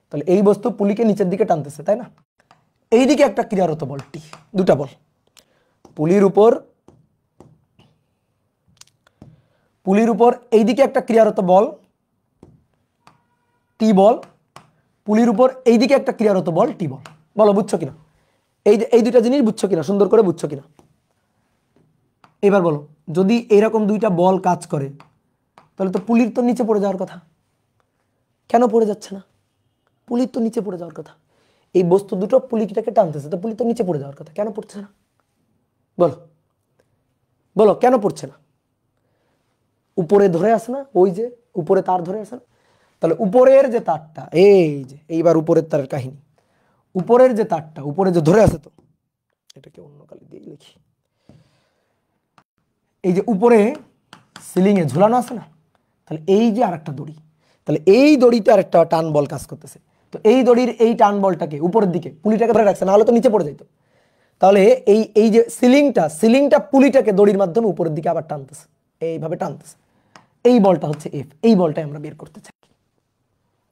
A: তাহলে এই বস্তু পুলিকে নিচের দিকে টানতেছে, তাই না? এইদিকে একটা ক্রিয়ারত বল টি, দুটা বল, পুলির উপর এইদিকে একটা ক্রিয়ারত বল টি বল, পুলির উপর এইদিকে একটা ক্রিয়ারত বল টি বল। বলো বুঝছো কিনা? এই দুইটা জিনিস বুঝছো কিনা? সুন্দর করে বুঝছো কিনা? এবার বলো, যদি এরকম দুইটা বল কাজ করে, তাহলে তো পুলির তো নিচে পড়ে যাওয়ার কথা, কেন পড়ে যাচ্ছে না? পুলির তো নিচে পড়ে যাওয়ার কথা। এই বস্তু দুটো পুলিটাকে টানতেছে, তো পুলি তো নিচে পড়ে যাওয়ার কথা, কেন পড়ছে না? বলো বলো, কেন পড়ছে না? উপরে ধরে আসে না, ওই যে উপরে তার ধরে আসে না? তাহলে উপরের যে তারটা, এই যে এইবার উপরের তারের কাহিনী, উপরের যে তারটা উপরে যে ধরে আছে, তো এটাকে অন্য কালি দিয়ে লিখি। এই যে উপরে সিলিং এ ঝুলানো আছে না, তাহলে এই যে আরেকটা দড়ি, তাহলে এই দড়িতে আরেকটা টান বল কাজ করতেছে। তো এই দড়ির এই টান বলটাকে উপরের দিকে পুলিটাকে ধরে রাখছে, না হলে তো নিচে পড়ে যাইতো। তাহলে এই এই যে সিলিংটা পুলিটাকে দড়ির মাধ্যমে উপরের দিকে আবার টানতেছে, এইভাবে টানতেছে। এই বলটা হচ্ছে এফ, এই বলটাই আমরা বের করতে চাই।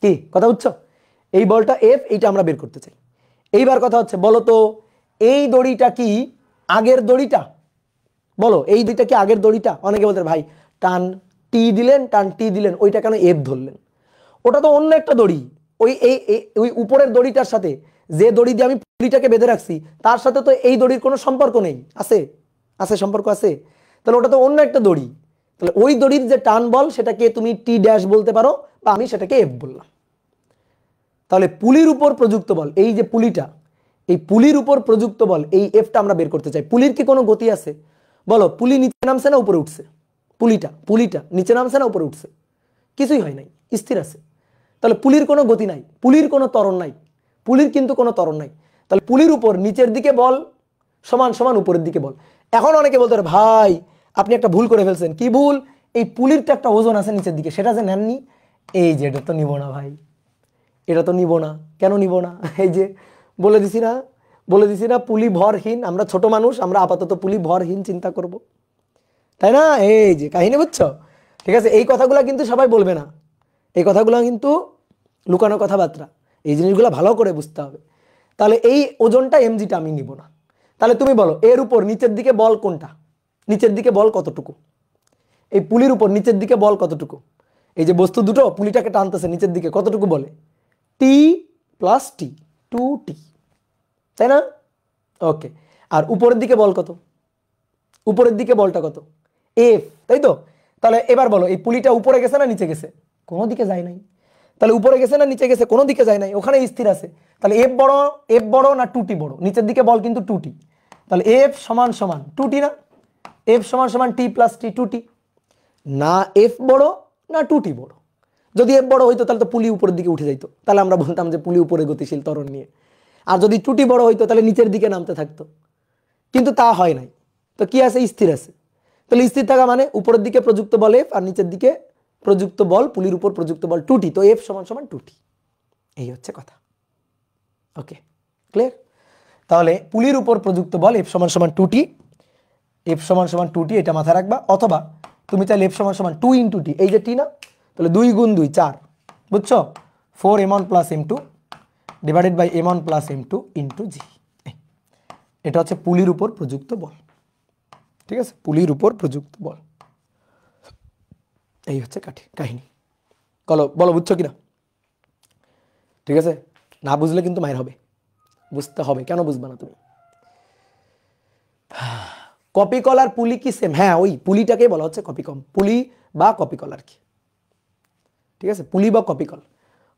A: কি কথা বুঝছো? এই বলটা এফ, এইটা আমরা বের করতে চাই। এইবার কথা হচ্ছে, বলো তো এই দড়িটা কি আগের দড়িটা? বলো, এই দড়িটা কি আগের দড়িটা? অনেকে বলতে ভাই টান টি দিলেন, টান টি দিলেন, ওইটা কেন এফ ধরলেন? ওটা তো অন্য একটা দড়ি। ওই ওই উপরের দড়িটার সাথে যে দড়ি দিয়ে আমি পুলিটাকে বেঁধে রাখছি, তার সাথে তো এই দড়ির কোনো সম্পর্ক নেই। আছে? আছে, সম্পর্ক আছে। তাহলে ওটা তো অন্য একটা দড়ি। তাহলে ওই দড়ির যে টান বল, সেটাকে তুমি টি ড্যাশ বলতে পারো, বা আমি সেটাকে এফ বললাম। তাহলে পুলির উপর প্রযুক্ত বল, এই যে পুলিটা, এই পুলির উপর প্রযুক্ত বল, এই এফটা আমরা বের করতে চাই। পুলির কি কোনো গতি আছে? বলো, পুলি নিচে নামছে না উপরে উঠছে? পুলিটা নিচে নামছে না উপরে উঠছে? কিছুই হয় নাই, স্থির আছে। তাহলে পুলির কোনো গতি নাই, পুলির কোনো ত্বরণ নাই, পুলির কিন্তু কোনো ত্বরণ নাই। তাহলে পুলির উপর নিচের দিকে বল সমান সমান উপরের দিকে বল। এখন অনেকে বলতে পারে ভাই আপনি একটা ভুল করে ফেলছেন। কি ভুল? এই পুলির তো একটা ওজন আছে নিচের দিকে, সেটা যে নেননি। এই যে এটা তো নিব না ভাই, এটা তো নিব না। কেন নিব না? এই যে বলে দিছি না পুলি ভরহীন। আমরা ছোট মানুষ, আমরা আপাতত পুলি ভরহীন চিন্তা করব, তাই না? এই যে কাহিনী, বুঝছো? ঠিক আছে, এই কথাগুলো কিন্তু সবাই বলবে না, এই কথাগুলো কিন্তু লুকানো কথাবার্তা। এই জিনিসগুলো ভালো করে বুঝতে হবে। তাহলে এই ওজনটা এমজিটা আমি নিব না। তাহলে তুমি বলো, এর উপর নিচের দিকে বল কোনটা? নিচের দিকে বল কতটুকু? এই পুলির উপর নিচের দিকে বল কতটুকু? এই যে বস্তু দুটো পুলিটাকে টানতেছে নিচের দিকে, কতটুকু বলে? টি প্লাস টি, 2t, তাই না? ওকে। আর উপরের দিকে বল কত? উপরের দিকে বলটা কত? এফ, তাই তো? তাহলে এবার বলো, এই পুলিটা উপরে গেছে না নিচে গেছে? কোনো দিকে যায় নাই। তাহলে উপরে গেছে না নিচে গেছে? কোনো দিকে যায় নাই, ওখানে স্থির আছে। তাহলে এফ বড় না 2t বড়? নিচের দিকে বল কিন্তু 2t। তাহলে এফ সমান সমান 2t না? এফ সমান সমান টি প্লাস টি, 2t। না এফ বড় না 2t বড়। যদি এফ বড় হইতো তাহলে তো পুলি উপরের দিকে উঠে যাইতো, তাহলে আমরা বলতাম যে পুলি উপরে গতিশীল ত্বরণ নিয়ে। আর যদি 2t বড় হইতো তাহলে নিচের দিকে নামতে থাকতো, কিন্তু তা হয় নাই। তো কি আছে? স্থির আছে। তাহলে স্থির থাকা মানে উপরের দিকে প্রযুক্ত বল এফ, আর নিচের দিকে প্রযুক্ত বল, পুলির উপর প্রযুক্ত বল 2t। তো এফ সমান সমান 2t, এই হচ্ছে কথা। ওকে, ক্লিয়ার? তাহলে পুলির উপর প্রযুক্ত বল এফ সমান সমান 2t, এফ সমান সমান 2t, এটা মাথায় রাখবা। অথবা তুমি চাইলে এফ সমান সমান 2 ইন্টু টি, এই যে টি না, তাহলে 2 গুণ 2 4, বুঝছো? 4m1 plus m2 divided by m1 plus m2 into G. এটা হচ্ছে পুলির উপর প্রযুক্ত বল। ঠিক আছে, পুলির উপর প্রযুক্ত বল, এই হচ্ছে কাহিনী। বলো বুঝছো কিনা? ঠিক আছে, না বুঝলে কিন্তু মায়ের হবে, বুঝতে হবে। কেন বুঝবা না তুমি? কপিকল আর পুলি কি সেম? হ্যাঁ, ওই পুলিটাকে বলা হচ্ছে কপিকল, পুলি বা কপিকল আর কি। ঠিক আছে, পুলি বা কপিকল।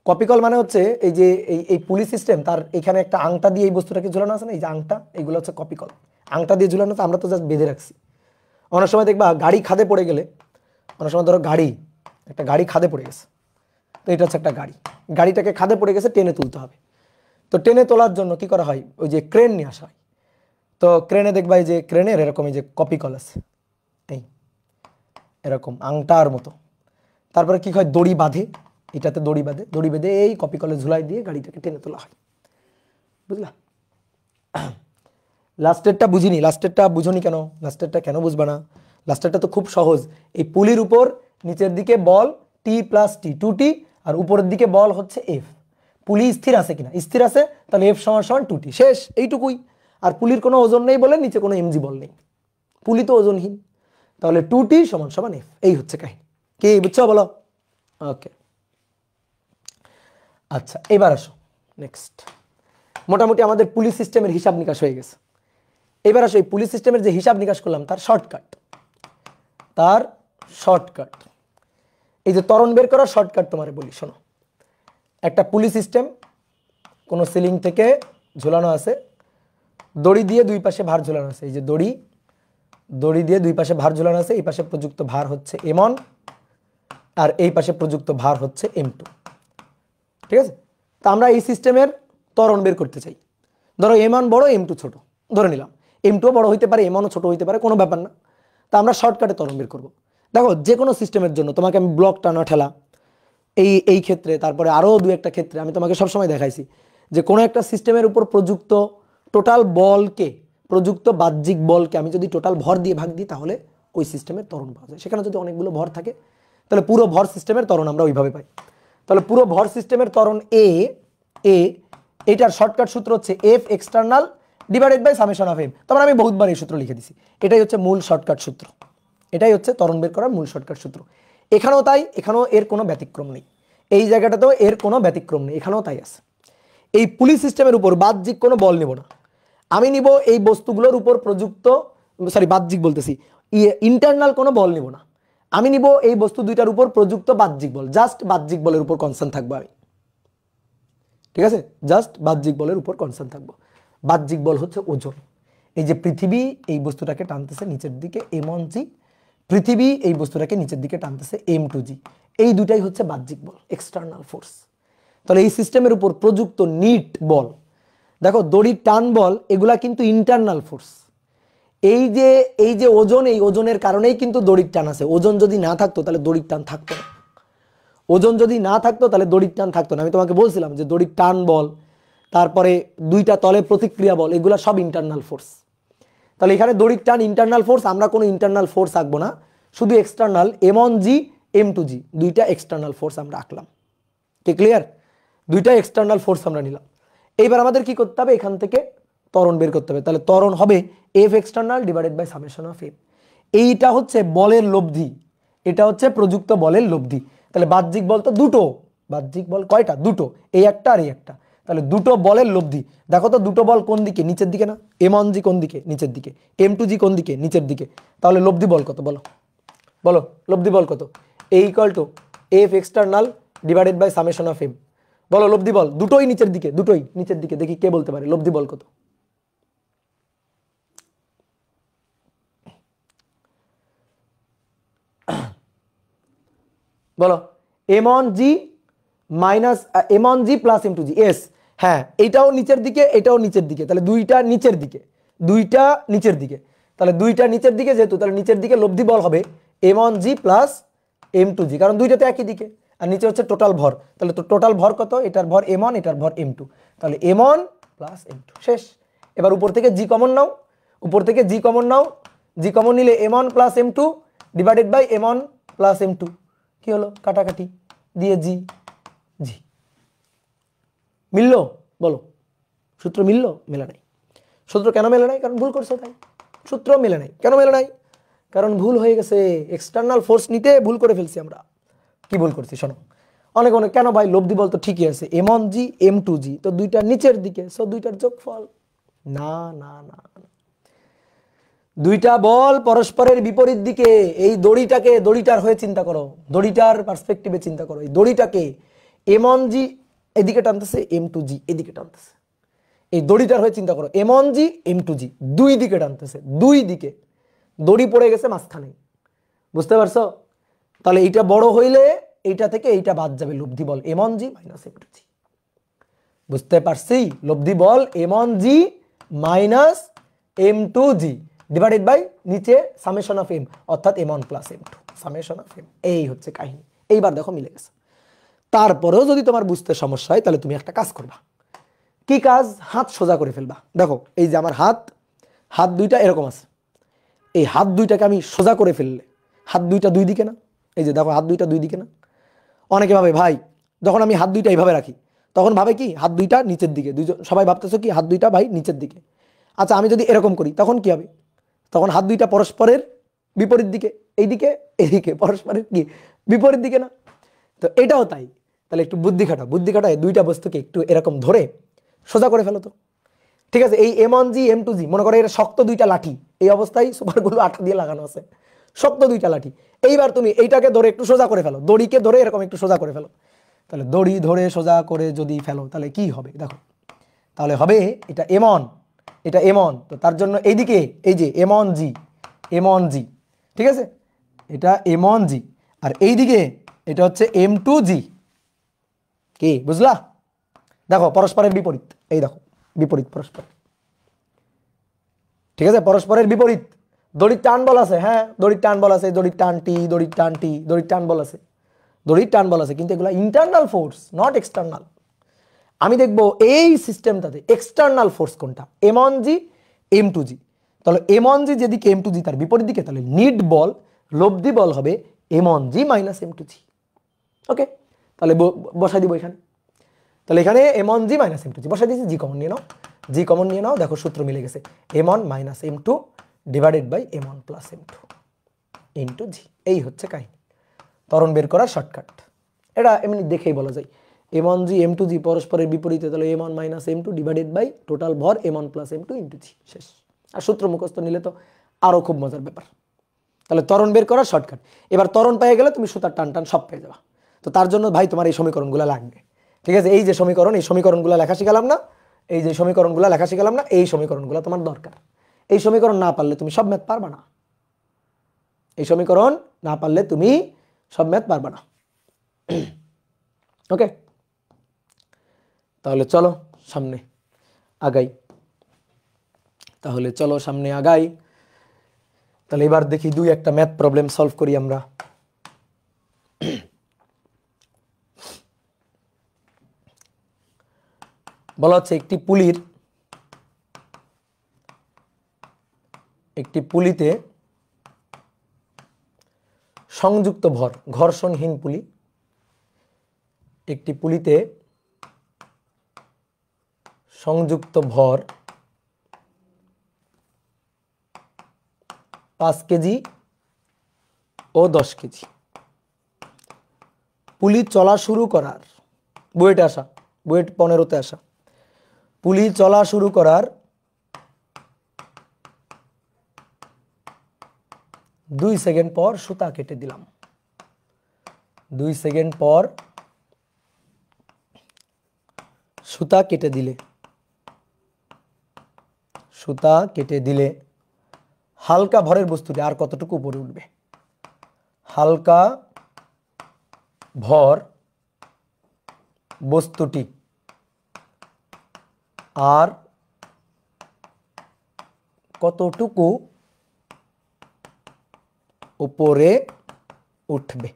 A: কপিকল মানে হচ্ছে এই যে এই পুলি সিস্টেম, তার এখানে একটা আংটা দিয়ে এই বস্তুটাকে ঝুলানো আছে না, এই যে আংটা, এইগুলো হচ্ছে কপিকল। আংটা দিয়ে ঝুলানো আছে, আমরা তো জাস্ট বেঁধে রাখছি। অনেক সময় দেখবা গাড়ি খাদে পড়ে গেলে, অনেক সময় ধরো একটা গাড়ি খাদে পড়ে গেছে, তো এটা হচ্ছে একটা গাড়িটাকে খাদে পড়ে গেছে, টেনে তুলতে হবে। তো টেনে তোলার জন্য কি করা হয়? ওই যে ক্রেন নিয়ে আসা হয়। তো ক্রেনে দেখবা এই যে ক্রেনের এরকম এই যে কপিকল আছে, এই এরকম আংটার মতো। তারপরে কি হয়? দড়ি বাঁধে, এটাতে দড়ি বেঁধে এই কপিকলে ঝুলাই দিয়ে গাড়িটাকে টেনে তোলা হয়। বুঝলা? লাস্টেরটা বুঝিনি, লাস্টেরটা বুঝনি কেন? লাস্টেরটা কেন বুঝবা না? লাস্টেরটা তো খুব সহজ। এই পুলির উপর নিচের দিকে বল টি প্লাস টি, 2t, আর উপরের দিকে বল হচ্ছে এফ। পুলি স্থির আছে কিনা? স্থির আছে, তাহলে এফ সমান সমান 2t, শেষ, এইটুকুই। আর পুলির কোনো ওজন নেই বলে নিচে কোনো এমজি বল নেই, পুলি তো ওজনহীন। তাহলে 2t সমান সমান এফ, এই হচ্ছে কাহিনী। কি বুঝছো বলো? ওকে, আচ্ছা এবার আসো নেক্সট। মোটামুটি আমাদের পুলিশ সিস্টেমের হিসাব নিকাশ হয়ে গেছে। এবার আসো এই পুলিশ সিস্টেমের যে হিসাব নিকাশ করলাম তার শর্টকাট, এই যে ত্বরণ বের করার শর্টকাট তোমারে বলি, শোনো। একটা পুলি সিস্টেম, কোনো সিলিং থেকে ঝুলানো আছে, দড়ি দিয়ে দুই পাশে ভার ঝুলানো আছে। এই যে দড়ি দিয়ে দুই পাশে ভার ঝুলানো আছে, এই পাশে প্রযুক্ত ভার হচ্ছে m1 আর এই পাশে প্রযুক্ত ভার হচ্ছে m2। ঠিক আছে, তা আমরা এই সিস্টেমের ত্বরণ বের করতে চাই। ধরো m1 বড় m2 ছোট, ধরে নিলাম m2 বড় হইতে পারে m1 ছোট হইতে পারে, কোনো ব্যাপার না। তা আমরা শর্টকাটে ত্বরণ বের করব। দেখো যে কোনো সিস্টেমের জন্য তোমাকে আমি ব্লক টানা ঠেলা এই ক্ষেত্রে, তারপরে আরও দু একটা ক্ষেত্রে আমি তোমাকে সবসময় দেখাইছি যে কোনো একটা সিস্টেমের উপর প্রযুক্ত টোটাল বলকে, প্রযুক্ত বাহ্যিক বলকে আমি যদি টোটাল ভর দিয়ে ভাগ দিই তাহলে ওই সিস্টেমের ত্বরণ পাওয়া যায়। সেখানে যদি অনেকগুলো ভর থাকে তাহলে পুরো ভর সিস্টেমের ত্বরণ আমরা ওইভাবে পাই। তাহলে পুরো ভর সিস্টেমের ত্বরণ এটার শর্টকাট সূত্র হচ্ছে F external divided by summation of M. তারপর আমি বহুতবার এই সূত্র লিখে দিছি, এটাই হচ্ছে মূল শর্টকাট সূত্র, এটাই হচ্ছে ত্বরণ বের করার মূল শর্টকাট সূত্র। এখানেও তাই, এখানেও এর কোনো ব্যতিক্রম নেই, এই জায়গাটাতেও এর কোনো ব্যতিক্রম নেই, এখানেও তাই আছে। এই পুলি সিস্টেমের উপর বাহ্যিক কোনো বল নিব না, আমি নিব এই বস্তুগুলোর উপর প্রযুক্ত, বাহ্যিক বলতেছি, ইন্টারনাল কোনো বল নিব না, আমি নিব এই বস্তু দুইটার উপর প্রযুক্ত বাহ্যিক বল, জাস্ট বাহ্যিক বলের উপর কনসার্ন থাকবো আমি। ঠিক আছে, জাস্ট বাহ্যিক বলের উপর কনসার্ন থাকবো। বাহ্যিক বল হচ্ছে ওজন। এই যে পৃথিবী এই বস্তুটাকে টানতেছে নিচের দিকে m1g, পৃথিবী এই বস্তুটাকে নিচের দিকে টানতেছে m2g, এই দুটাই হচ্ছে বাহ্যিক বল, এক্সটার্নাল ফোর্স। তাহলে এই সিস্টেমের উপর প্রযুক্ত নিট বল, দেখো দড়ির টান বল, এগুলা কিন্তু ইন্টারনাল ফোর্স। এই যে ওজন, এই ওজনের কারণেই কিন্তু দড়ির টান আছে। ওজন যদি না থাকতো তাহলে দড়ির টান থাকতো না, ওজন যদি না থাকতো তাহলে দড়ির টান থাকতো না। আমি তোমাকে বলছিলাম যে দড়ির টান বল, তারপরে দুইটা তলে প্রতিক্রিয়া বল, এগুলা সব ইন্টারনাল ফোর্স। তাহলে এখানে দড়ির টান ইন্টারনাল ফোর্স, আমরা কোনো ইন্টারনাল ফোর্স আঁকবো না, শুধু এক্সটার্নাল m1g m2g দুইটা এক্সটার্নাল ফোর্স আমরা আঁকলাম। কি ক্লিয়ার? দুইটা এক্সটার্নাল ফোর্স আমরা নিলাম। এইবার আমাদের কি করতে হবে, এখান থেকে ত্বরণ বের করতে হবে। তাহলে ত্বরণ হবে F external divided by summation of M. এইটা হচ্ছে বলের লব্ধি, এটা হচ্ছে প্রযুক্ত বলের লব্ধি। তাহলে বাহ্যিক বল তো দুটো, বাহ্যিক বল কয়টা? দুটো, এই একটা আর এই একটা। তাহলে দুটো বলের লব্ধি, দেখো তো দুটো বল কোন দিকে? নিচের দিকে না? m1g কোন দিকে? নিচের দিকে। m2g কোন দিকে? নিচের দিকে। তাহলে লব্ধি বল কত বলো, বলো লব্ধি বল কত? A equal to F external divided by summation of M. বলো লব্ধি বল, দুটোই নিচের দিকে, দুটোই নিচের দিকে। দেখি কে বলতে পারে লব্ধি বল কত? বলো m1g minus m1g plus m2g। S, হ্যাঁ এইটাও নিচের দিকে, এটাও নিচের দিকে, তাহলে দুইটা নিচের দিকে, দুইটা নিচের দিকে। তাহলে দুইটা নিচের দিকে যেহেতু, তাহলে নিচের দিকে লব্ধি বল হবে m1g প্লাস m2g, কারণ দুইটাতে একই দিকে। আর নিচে হচ্ছে টোটাল ভর, তাহলে তো টোটাল ভর কত? এটার ভর m1, এটার ভর m2, তাহলে m1 প্লাস m2 শেষ। এবার উপর থেকে g কমন নাও, উপর থেকে g কমন নাও, g কমন নিলে m1 plus m2 divided by m1 plus m2, কি হলো? কাটাকাটি দিয়ে জি জি মিললো? বলো সূত্র মিললো? মেলে নাই। সূত্র কেন মেলে নাই? কারণ ভুল করছো তাই। সূত্র মেলে নাই, কেন মেলে নাই? কারণ ভুল হয়ে গেছে, এক্সটার্নাল ফোর্স নিতে ভুল করে ফেলছি আমরা। কি ভুল করছি শোনো, অনেক কেন ভাই লব্ধি বল তো ঠিকই আছে, m1g m2g তো দুইটা নিচের দিকে, সো দুইটার যোগফল। না না না, দুইটা বল পরস্পরের বিপরীত দিকে। এই দড়িটাকে, দড়িটার হয়ে চিন্তা করো, দড়িটার পার্সপেক্টিভে চিন্তা করো। এই দড়িটাকে m1g এদিকে টানতেছে, m2g এদিকে টানতেছে। এই দড়িটার হয়ে চিন্তা করো, m1g m2g দুই দিকে টানতেছে, দুই দিকে। দড়ি পড়ে গেছে মাঝখানে, বুঝতে পারছো? তাহলে এইটা বড় হইলে এইটা থেকে এইটা বাদ যাবে, লব্ধি বল m1g মাইনাস m2g। বুঝতে পারছি? লব্ধি বল m1g minus m2g divided by নিচে সামেশন অফ এম, অর্থাৎ m1 plus m2 summation of M. এই হচ্ছে কাহিনী। এইবার দেখো মিলে গেছে। তারপরেও যদি তোমার বুঝতে সমস্যা হয় তাহলে তুমি একটা কাজ করবা। কি কাজ? হাত সোজা করে ফেলবা। দেখো এই যে আমার হাত, হাত দুইটা এরকম আছে, এই হাত দুইটাকে আমি সোজা করে ফেললে, হাত দুইটা দুই দিকে না? এই যে দেখো হাত দুইটা দুই দিকে না? অনেকে ভাবে ভাই যখন আমি হাত দুইটা এইভাবে রাখি তখন ভাবে কি হাত দুইটা নিচের দিকে, দুইজন সবাই ভাবতেছো কি হাত দুইটা ভাই নিচের দিকে। আচ্ছা আমি যদি এরকম করি তখন কি হবে? তখন হাত দুইটা পরস্পরের বিপরীত দিকে, এইদিকে এদিকে, পরস্পরের কি বিপরীত দিকে না? তো এটাও তাই। তাহলে একটু বুদ্ধি খাটাও, বুদ্ধি খাটায় দুইটা বস্তুকে একটু এরকম ধরে সোজা করে ফেলো তো। ঠিক আছে, এই m1g m2g মনে করো এটা শক্ত দুইটা লাঠি, এই অবস্থায় সুপারগুলো আঠা দিয়ে লাগানো আছে, শক্ত দুইটা লাঠি। এইবার তুমি এইটাকে ধরে একটু সোজা করে ফেলো, দড়িকে ধরে এরকম একটু সোজা করে ফেলো। তাহলে দড়ি ধরে সোজা করে যদি ফেলো তাহলে কি হবে দেখো, তাহলে হবে এটা m1, এটা m1, তো তার জন্য এইদিকে এই যে m1g, m1g, ঠিক আছে, এটা m1g, আর এইদিকে এটা হচ্ছে m2g। কি বুঝলা? দেখো পরস্পরের বিপরীত, এই দেখো বিপরীত পরস্পর, ঠিক আছে, পরস্পরের বিপরীত। দড়ির টান বল আছে, হ্যাঁ দড়ির টান বল আছে, দড়ির টান টি, দড়ির টান টি, দড়ির টান বল আছে, দড়ির টান বল আছে, কিন্তু এগুলো ইন্টারনাল ফোর্স, নট এক্সটার্নাল। আমি দেখবো এই সিস্টেমটাতে এক্সটার্নাল ফোর্স কোনটা, m1g m2g। তাহলে m1g যেদিকে m2g তার বিপরীত দিকে, তাহলে নিট বল, লব্ধি বল হবে m1g মাইনাস m2g। ওকে, তাহলে বসাই দিব এখানে, তাহলে এখানে m1g মাইনাস m2g বসাই দিয়েছি, জি কমন নিয়ে নাও, জি কমন নিয়ে নাও, দেখো সূত্র মিলে গেছে, m1 minus m2 divided by m1 plus m2 into G. এই হচ্ছে কাহিনী, ত্বরণ বের করার শর্টকাট। এটা এমনি দেখেই বলা যায়, m1g m2g পরস্পরের বিপরীতে, তাহলে m1 minus m2 divided by total ভর m1 plus m2 into G, শেষ। আর সূত্র মুখস্থ নিলে তো আরও খুব মজার ব্যাপার। তাহলে ত্বরণ বের করার শর্টকাট। এবার ত্বরণ পেয়ে গেলে তুমি সুতার টান টান সব পেয়ে যাবা। তো তার জন্য ভাই তোমার এই সমীকরণগুলো লাগবে, ঠিক আছে, এই যে সমীকরণ, এই সমীকরণগুলো লেখা শিখালাম না, এই যে সমীকরণগুলো লেখা শিখালাম না, এই সমীকরণগুলো তোমার দরকার। এই সমীকরণ না পারলে তুমি সব ম্যাথ পারবা না, এই সমীকরণ না পারলে তুমি সব ম্যাথ পারবা না। ওকে, তাহলে চলো সামনে আগাই, তাহলে চলো সামনে আগাই। তাহলে এবার দেখি দুই একটা ম্যাথ প্রবলেম সলভ করি আমরা। বলা হচ্ছে একটি পুলিতে সংযুক্ত ভর, ঘর্ষণহীন পুলি, একটি পুলিতে সংযুক্ত ভর 5 কেজি ও 10 কেজি। পুলি চলা শুরু করার, বুয়েটে আসা, বুয়েট 15-তে আসা, পুলি চলা শুরু করার 2 সেকেন্ড পর সুতা কেটে দিলাম। 2 সেকেন্ড পর সুতা কেটে দিলে হালকা ভরের বস্তুটি আর কতটুকু উপরে উঠবে? হালকা ভর বস্তুটি আর কতটুকু উপরে উঠবে,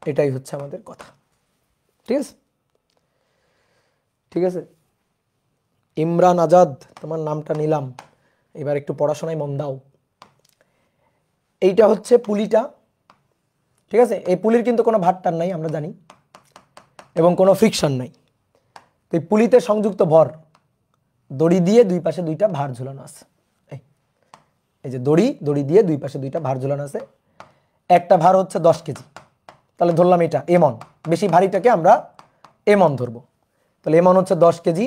A: এটাই হচ্ছে আমাদের কথা। ঠিক আছে, ঠিক আছে, ইমরান আজাদ তোমার নামটা নিলাম, এবার একটু পড়াশোনায় মন দাও। এইটা হচ্ছে পুলিটা, ঠিক আছে, এই পুলির কিন্তু কোনো ভারটান নাই আমরা জানি, এবং কোনো ফ্রিকশন নাই। তো এই পুলিতে সংযুক্ত ভর, দড়ি দিয়ে দুই পাশে দুইটা ভার ঝুলানো আছে, এই যে দড়ি দিয়ে দুই পাশে দুইটা ভার ঝুলানো আছে। একটা ভার হচ্ছে 10 কেজি, তাহলে ধরলাম এটা m1, বেশি ভারীটাকে আমরা m1 ধরবো, তাহলে m1 হচ্ছে 10 কেজি,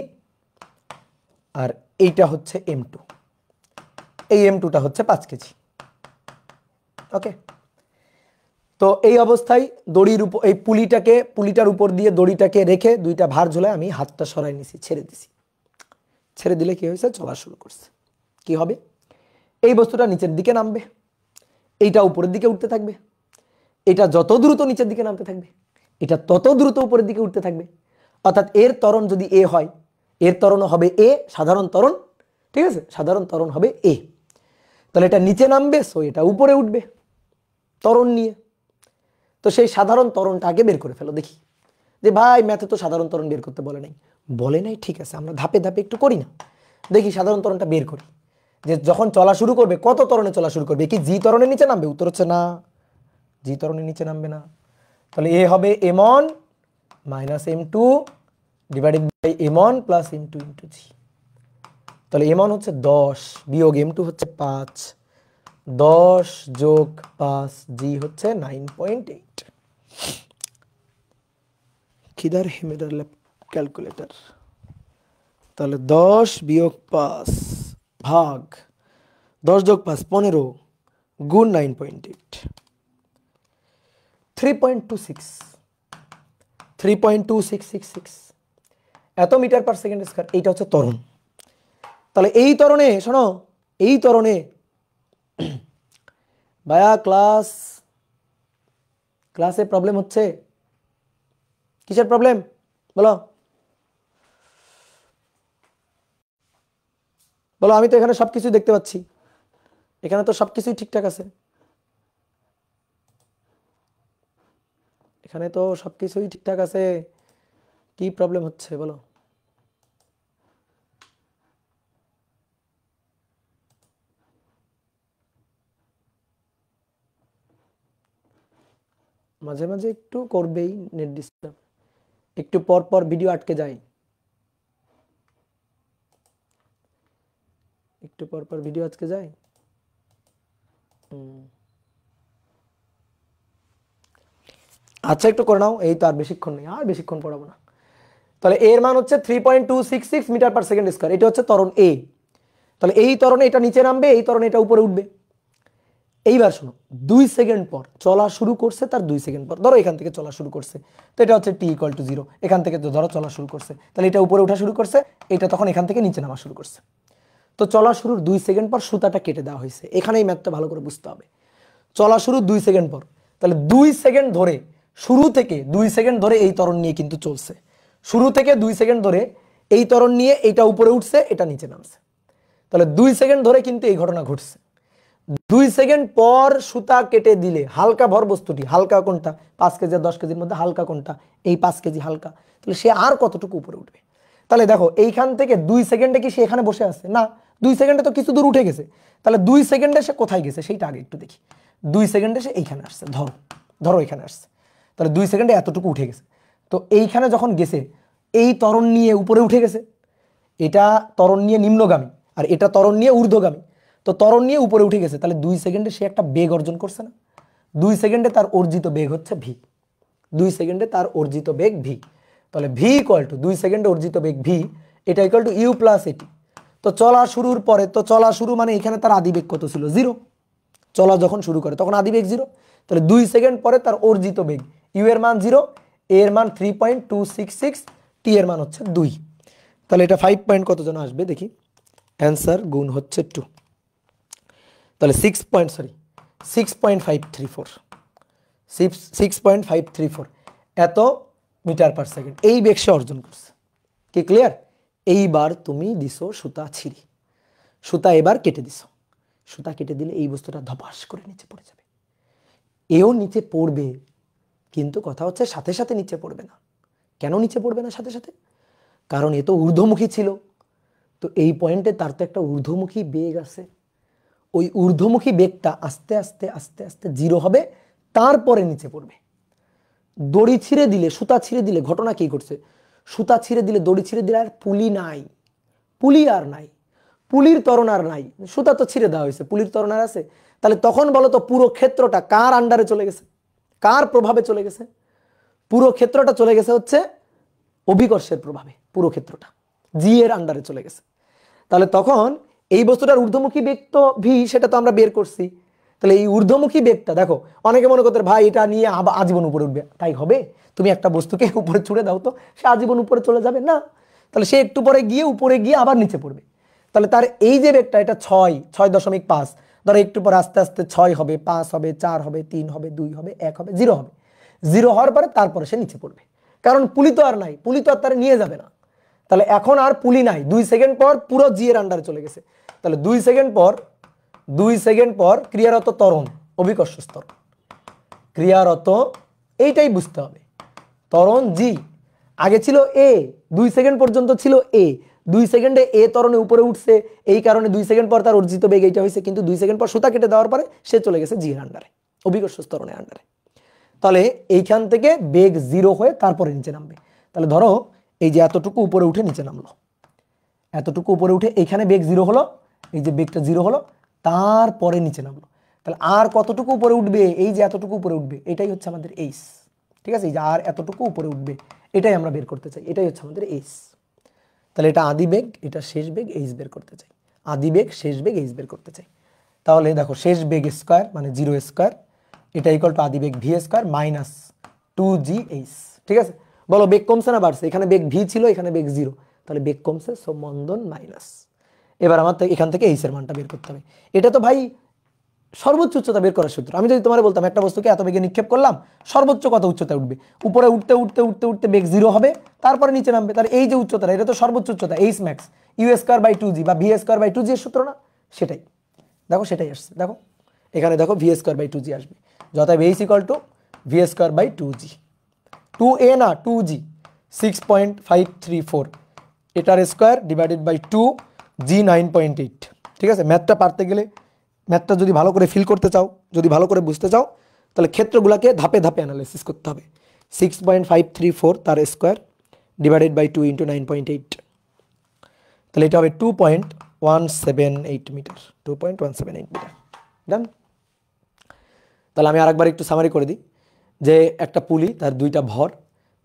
A: আর এইটা হচ্ছে m2, এই m2টা হচ্ছে 5 কেজি। ওকে, তো এই অবস্থায় দড়ির উপর, এই পুলিটার উপর দিয়ে দড়িটাকে রেখে দুইটা ভার ঝুলায় আমি হাতটা সরাই নিছি, ছেড়ে দিছি। ছেড়ে দিলে কি হয়েছে? চলা শুরু করছে। কি হবে? এই বস্তুটা নিচের দিকে নামবে, এইটা উপরের দিকে উঠতে থাকবে, এটা যত দ্রুত নিচের দিকে নামতে থাকবে, এটা তত দ্রুত উপরের দিকে উঠতে থাকবে। অর্থাৎ এর ত্বরণ যদি এ হয়, এর ত্বরণও হবে এ, সাধারণ ত্বরণ, ঠিক আছে, সাধারণ ত্বরণ হবে এ। তাহলে এটা নিচে নামবে, সো এটা উপরে উঠবে ত্বরণ নিয়ে। তো সেই সাধারণ ত্বরণটা আগে বের করে ফেলো দেখি। যে ভাই ম্যাথে তো সাধারণ ত্বরণ বের করতে বলে নাই, ঠিক আছে, আমরা ধাপে ধাপে একটু করি না, দেখি সাধারণ ত্বরণটা বের করি। যে যখন চলা শুরু করবে, কত ত্বরণে চলা শুরু করবে? কি জি ত্বরণের নিচে নামবে? উত্তর হচ্ছে না, জি ত্বরণের নিচে নামবে না। তাহলে এ হবে m1 minus m2 divided by m1 plus m2 into G. তাহলে m1 হচ্ছে 10 বিয়োগ m2 হচ্ছে 5, 10 যোগ 5, জি হচ্ছে 9.8। কিদার है मेरा ক্যালকুলেটর? তাহলে 10 বিয়োগ 5 ভাগ 10 যোগ 5 15 গুণ 9.8, 3.26, 3.2666 এত মিটার পার সেকেন্ড স্কয়ার। এইটা হচ্ছে ত্বরণ। তাহলে এই ত্বরণে শোনো, এই ত্বরণে ভাইয়া ক্লাসে প্রবলেম হচ্ছে? কিসের প্রবলেম বলো বলো? আমি তো এখানে সবকিছু দেখতে পাচ্ছি, এখানে তো সবকিছুই ঠিকঠাক আছে, এখানে তো সবকিছুই ঠিকঠাক আছে, কি প্রবলেম হচ্ছে বলো? মাঝে মাঝে একটু করবেই নেট ডিস্টার্ব, একটু পর পর ভিডিও আটকে যায়, একটু পর পর ভিডিও আটকে যায়। আচ্ছা একটু করে নাও, এই তো আর বেশিক্ষণ নেই, আর বেশিক্ষণ পড়াবো না। তাহলে এর মান হচ্ছে 3.266 মিটার পার সেকেন্ড স্কয়ার। এটা হচ্ছে ত্বরণ এ। তাহলে এই ত্বরণে এটা নিচে নামবে, এই ত্বরণে এটা উপরে উঠবে। এইবার শোনো, 2 সেকেন্ড পর চলা শুরু করছে, তার 2 সেকেন্ড পর ধরো এখান থেকে চলা শুরু করছে, তো এটা হচ্ছে t=0। এখান থেকে তো ধরো চলা শুরু করছে, তাহলে এটা উপরে ওঠা শুরু করছে, এটা তখন এখান থেকে নিচে নামা শুরু করছে। তো চলা শুরুর 2 সেকেন্ড পর সুতাটা কেটে দেওয়া হয়েছে। এখানে এই ম্যাথটা ভালো করে বুঝতে হবে। চলা শুরু 2 সেকেন্ড পর, তাহলে 2 সেকেন্ড ধরে, শুরু থেকে 2 সেকেন্ড ধরে এই ত্বরণ নিয়ে কিন্তু চলছে। শুরু থেকে 2 সেকেন্ড ধরে এই ত্বরণ নিয়ে এটা উপরে উঠছে, এটা নিচে নামছে। তাহলে 2 সেকেন্ড ধরে কিন্তু এই ঘটনা ঘটছে। 2 সেকেন্ড পর সুতা কেটে দিলে হালকা ভর বস্তুটি, হালকা কোনটা? 5 কেজি আর 10 কেজির মধ্যে হালকা কোনটা? এই 5 কেজি হালকা। তাহলে সে আর কতটুকু উপরে উঠবে? তাহলে দেখো এইখান থেকে 2 সেকেন্ডে কি সে এখানে বসে আছে? না, 2 সেকেন্ডে তো কিছু দূর উঠে গেছে। তাহলে 2 সেকেন্ডে সে কোথায় গেছে সেইটা আগে একটু দেখি। 2 সেকেন্ডে সে এইখানে আসছে, ধরো ধরো এখানে আসছে, তাহলে 2 সেকেন্ডে এতটুকু উঠে গেছে। তো এইখানে যখন গেছে, এই ত্বরণ নিয়ে উপরে উঠে গেছে, এটা ত্বরণ নিয়ে নিম্নগামী আর এটা ত্বরণ নিয়ে ঊর্ধ্বগামী। তো ত্বরণ নিয়ে উপরে উঠে গেছে, তাহলে 2 সেকেন্ডে সে একটা বেগ অর্জন করছে না? 2 সেকেন্ডে তার অর্জিত বেগ হচ্ছে ভি। 2 সেকেন্ডে তার অর্জিত বেগ ভি। তাহলে ভি ইকুয়াল টু 2 সেকেন্ডে অর্জিত বেগ ভি, এটা ইকুয়াল টু ইউ প্লাস এটি। তো চলা শুরুর পরে, তো চলা শুরু মানে এখানে তার আদি বেগ কত ছিল? 0। চলা যখন শুরু করে তখন আদি বেগ 0। তাহলে 2 সেকেন্ড পরে তার অর্জিত বেগ, ইউ এর মান 0, এ এর মান 3.266, টি এর মান হচ্ছে 2। তাহলে এটা 5 পয়েন্ট কত যেন আসবে দেখি, অ্যান্সার গুণ হচ্ছে 2। তাহলে 6.534 এত মিটার পার সেকেন্ড এই বেগ সে অর্জন করছে। কি ক্লিয়ার? এইবার তুমি দিছো সুতা ছিঁড়ি, সুতা এবার কেটে দিছো, সুতা কেটে দিলে এই বস্তুটা ধপাস করে নিচে পড়ে যাবে। এও নিচে পড়বে, কিন্তু কথা হচ্ছে সাথে সাথে নিচে পড়বে না। কেন নিচে পড়বে না সাথে সাথে? কারণ এ তো ঊর্ধ্বমুখী ছিল। তো এই পয়েন্টে তার তো একটা ঊর্ধ্বমুখী বেগ আছে। ওই ঊর্ধ্বমুখী বেগটা আস্তে আস্তে আস্তে আস্তে 0 হবে, তারপরে নিচে পড়বে। দড়ি ছিঁড়ে দিলে, সুতা ছিঁড়ে দিলে ঘটনা কি ঘটছে? সুতা ছিঁড়ে দিলে, দড়ি ছিঁড়ে দিলে আর পুলি নাই, পুলি আর নাই, পুলির ত্বরণ আর নাই। সুতা তো ছিঁড়ে দেওয়া হয়েছে, পুলির ত্বরণ আর আছে? তাহলে তখন বলো তো পুরো ক্ষেত্রটা কার আন্ডারে চলে গেছে, কার প্রভাবে চলে গেছে? পুরো ক্ষেত্রটা চলে গেছে হচ্ছে অভিকর্ষের প্রভাবে, পুরো ক্ষেত্রটা জি এর আন্ডারে চলে গেছে। তাহলে তখন এই বস্তুটার ঊর্ধ্বমুখী বেগ তো ভি, সেটা তো আমরা বের করছি। তাহলে এই ঊর্ধ্বমুখী বেগটা দেখো, অনেকে মনে করতে ভাই এটা নিয়ে আজীবন উপরে উঠবে, তাই হবে? তুমি একটা বস্তুকে উপরে ছুড়ে দাও তো সে আজীবন উপরে চলে যাবে না। তাহলে সে একটু পরে গিয়ে উপরে গিয়ে আবার নিচে পড়বে। তাহলে তার এই যে বেগটা, এটা 6.5, ধরো একটু পরে আস্তে আস্তে 6 হবে, 5 হবে, 4 হবে, 3 হবে, 2 হবে, 1 হবে, 0 হবে। 0 হওয়ার পরে তারপরে সে নিচে পড়বে, কারণ পুলি তো আর নাই, পুলি তো আর তারা নিয়ে যাবে না। তাহলে এখন আর পুলি নাই, 2 সেকেন্ড পর পুরো জি এর আন্ডারে চলে গেছে। তাহলে 2 সেকেন্ড পর ক্রিয়ারত ত্বরণ, অভিকর্ষ ত্বরণ, ক্রিয়ারত, এইটাই বুঝতে হবে। ত্বরণ জি আগে ছিল এ, 2 সেকেন্ড পর্যন্ত ছিল এ, 2 সেকেন্ডে এ ত্বরণে উপরে উঠছে, এই কারণে 2 সেকেন্ড পর তার অর্জিত বেগ এইটা হয়েছে। কিন্তু 2 সেকেন্ড পর সুতা কেটে দেওয়ার পরে সে চলে গেছে জি এর আন্ডারে, অভিকর্ষ ত্বরণের আন্ডারে। তাহলে এইখান থেকে বেগ 0 হয়ে তারপরে নিচে নামবে। তাহলে ধরো এই যে এতটুকু উপরে উঠে নিচে নামলো, এতটুকু উপরে উঠে এইখানে বেগ 0 হলো, এই যে বেগটা 0 হলো, তারপরে নিচে নামলো। তাহলে আর কতটুকু উপরে উঠবে? এই যে এতটুকু উপরে উঠবে, এটাই হচ্ছে আমাদের এইস। ঠিক আছে, এই যে আর এতটুকু উপরে উঠবে, এটাই আমরা বের করতে চাই, এটাই হচ্ছে আমাদের এইস। তাহলে এটা আদি বেগ, এটা শেষ বেগ, এইস বের করতে চাই। আদি বেগ, শেষ বেগ, এইস বের করতে চাই। তাহলে দেখো শেষ বেগ স্কয়ার মানে 0 স্কয়ার, এটা ইকুয়াল টু আদি বেগ V square minus 2g H. ঠিক আছে, বলো বেগ কমছে না বাড়ছে? এখানে বেগ ভি ছিল, এখানে বেগ 0, তাহলে বেগ কমছে, সো মন্দন মাইনাস। এবার আমার এখান থেকে এইচ এর মানটা বের করতে হবে। এটা তো ভাই সর্বোচ্চ উচ্চতা বের করার সূত্র। আমি যদি তোমার বলতাম একটা বস্তুকে এত বেগে নিক্ষেপ করলাম, সর্বোচ্চ কত উচ্চতায় উঠবে? উপরে উঠতে উঠতে উঠতে উঠতে বেগ 0 হবে, তারপরে নিচে নামবে। তার এই যে উচ্চতাটা, এটা তো সর্বোচ্চ উচ্চতা, H max U square by 2g বা ভি স্কয়ার বাই 2g এর সূত্র না? সেটাই দেখো, সেটাই আসছে। দেখো এখানে দেখো ভি স্কয়ার বাই 2g আসবে, যথায় H equal to V square by 2g, 2a না 2g, 6.534, এটার স্কয়ার ডিভাইডেড বাই 2g 9.8। ঠিক আছে, ম্যাথটা পারতে গেলে, ম্যাথটা যদি ভালো করে ফিল করতে চাও, যদি ভালো করে বুঝতে চাও, তাহলে ক্ষেত্রগুলোকে ধাপে ধাপে অ্যানালাইসিস করতে হবে। 6.534 তার স্কয়ার ডিভাইডেড বাই 2 ইন্টু 9.8, তাহলে এটা হবে 2.178 মিটার, 2.178 মিটার। ডান। তাহলে আমি আরেকবার একটু সামারি করে দিই যে একটা পুলি, তার দুইটা ভর,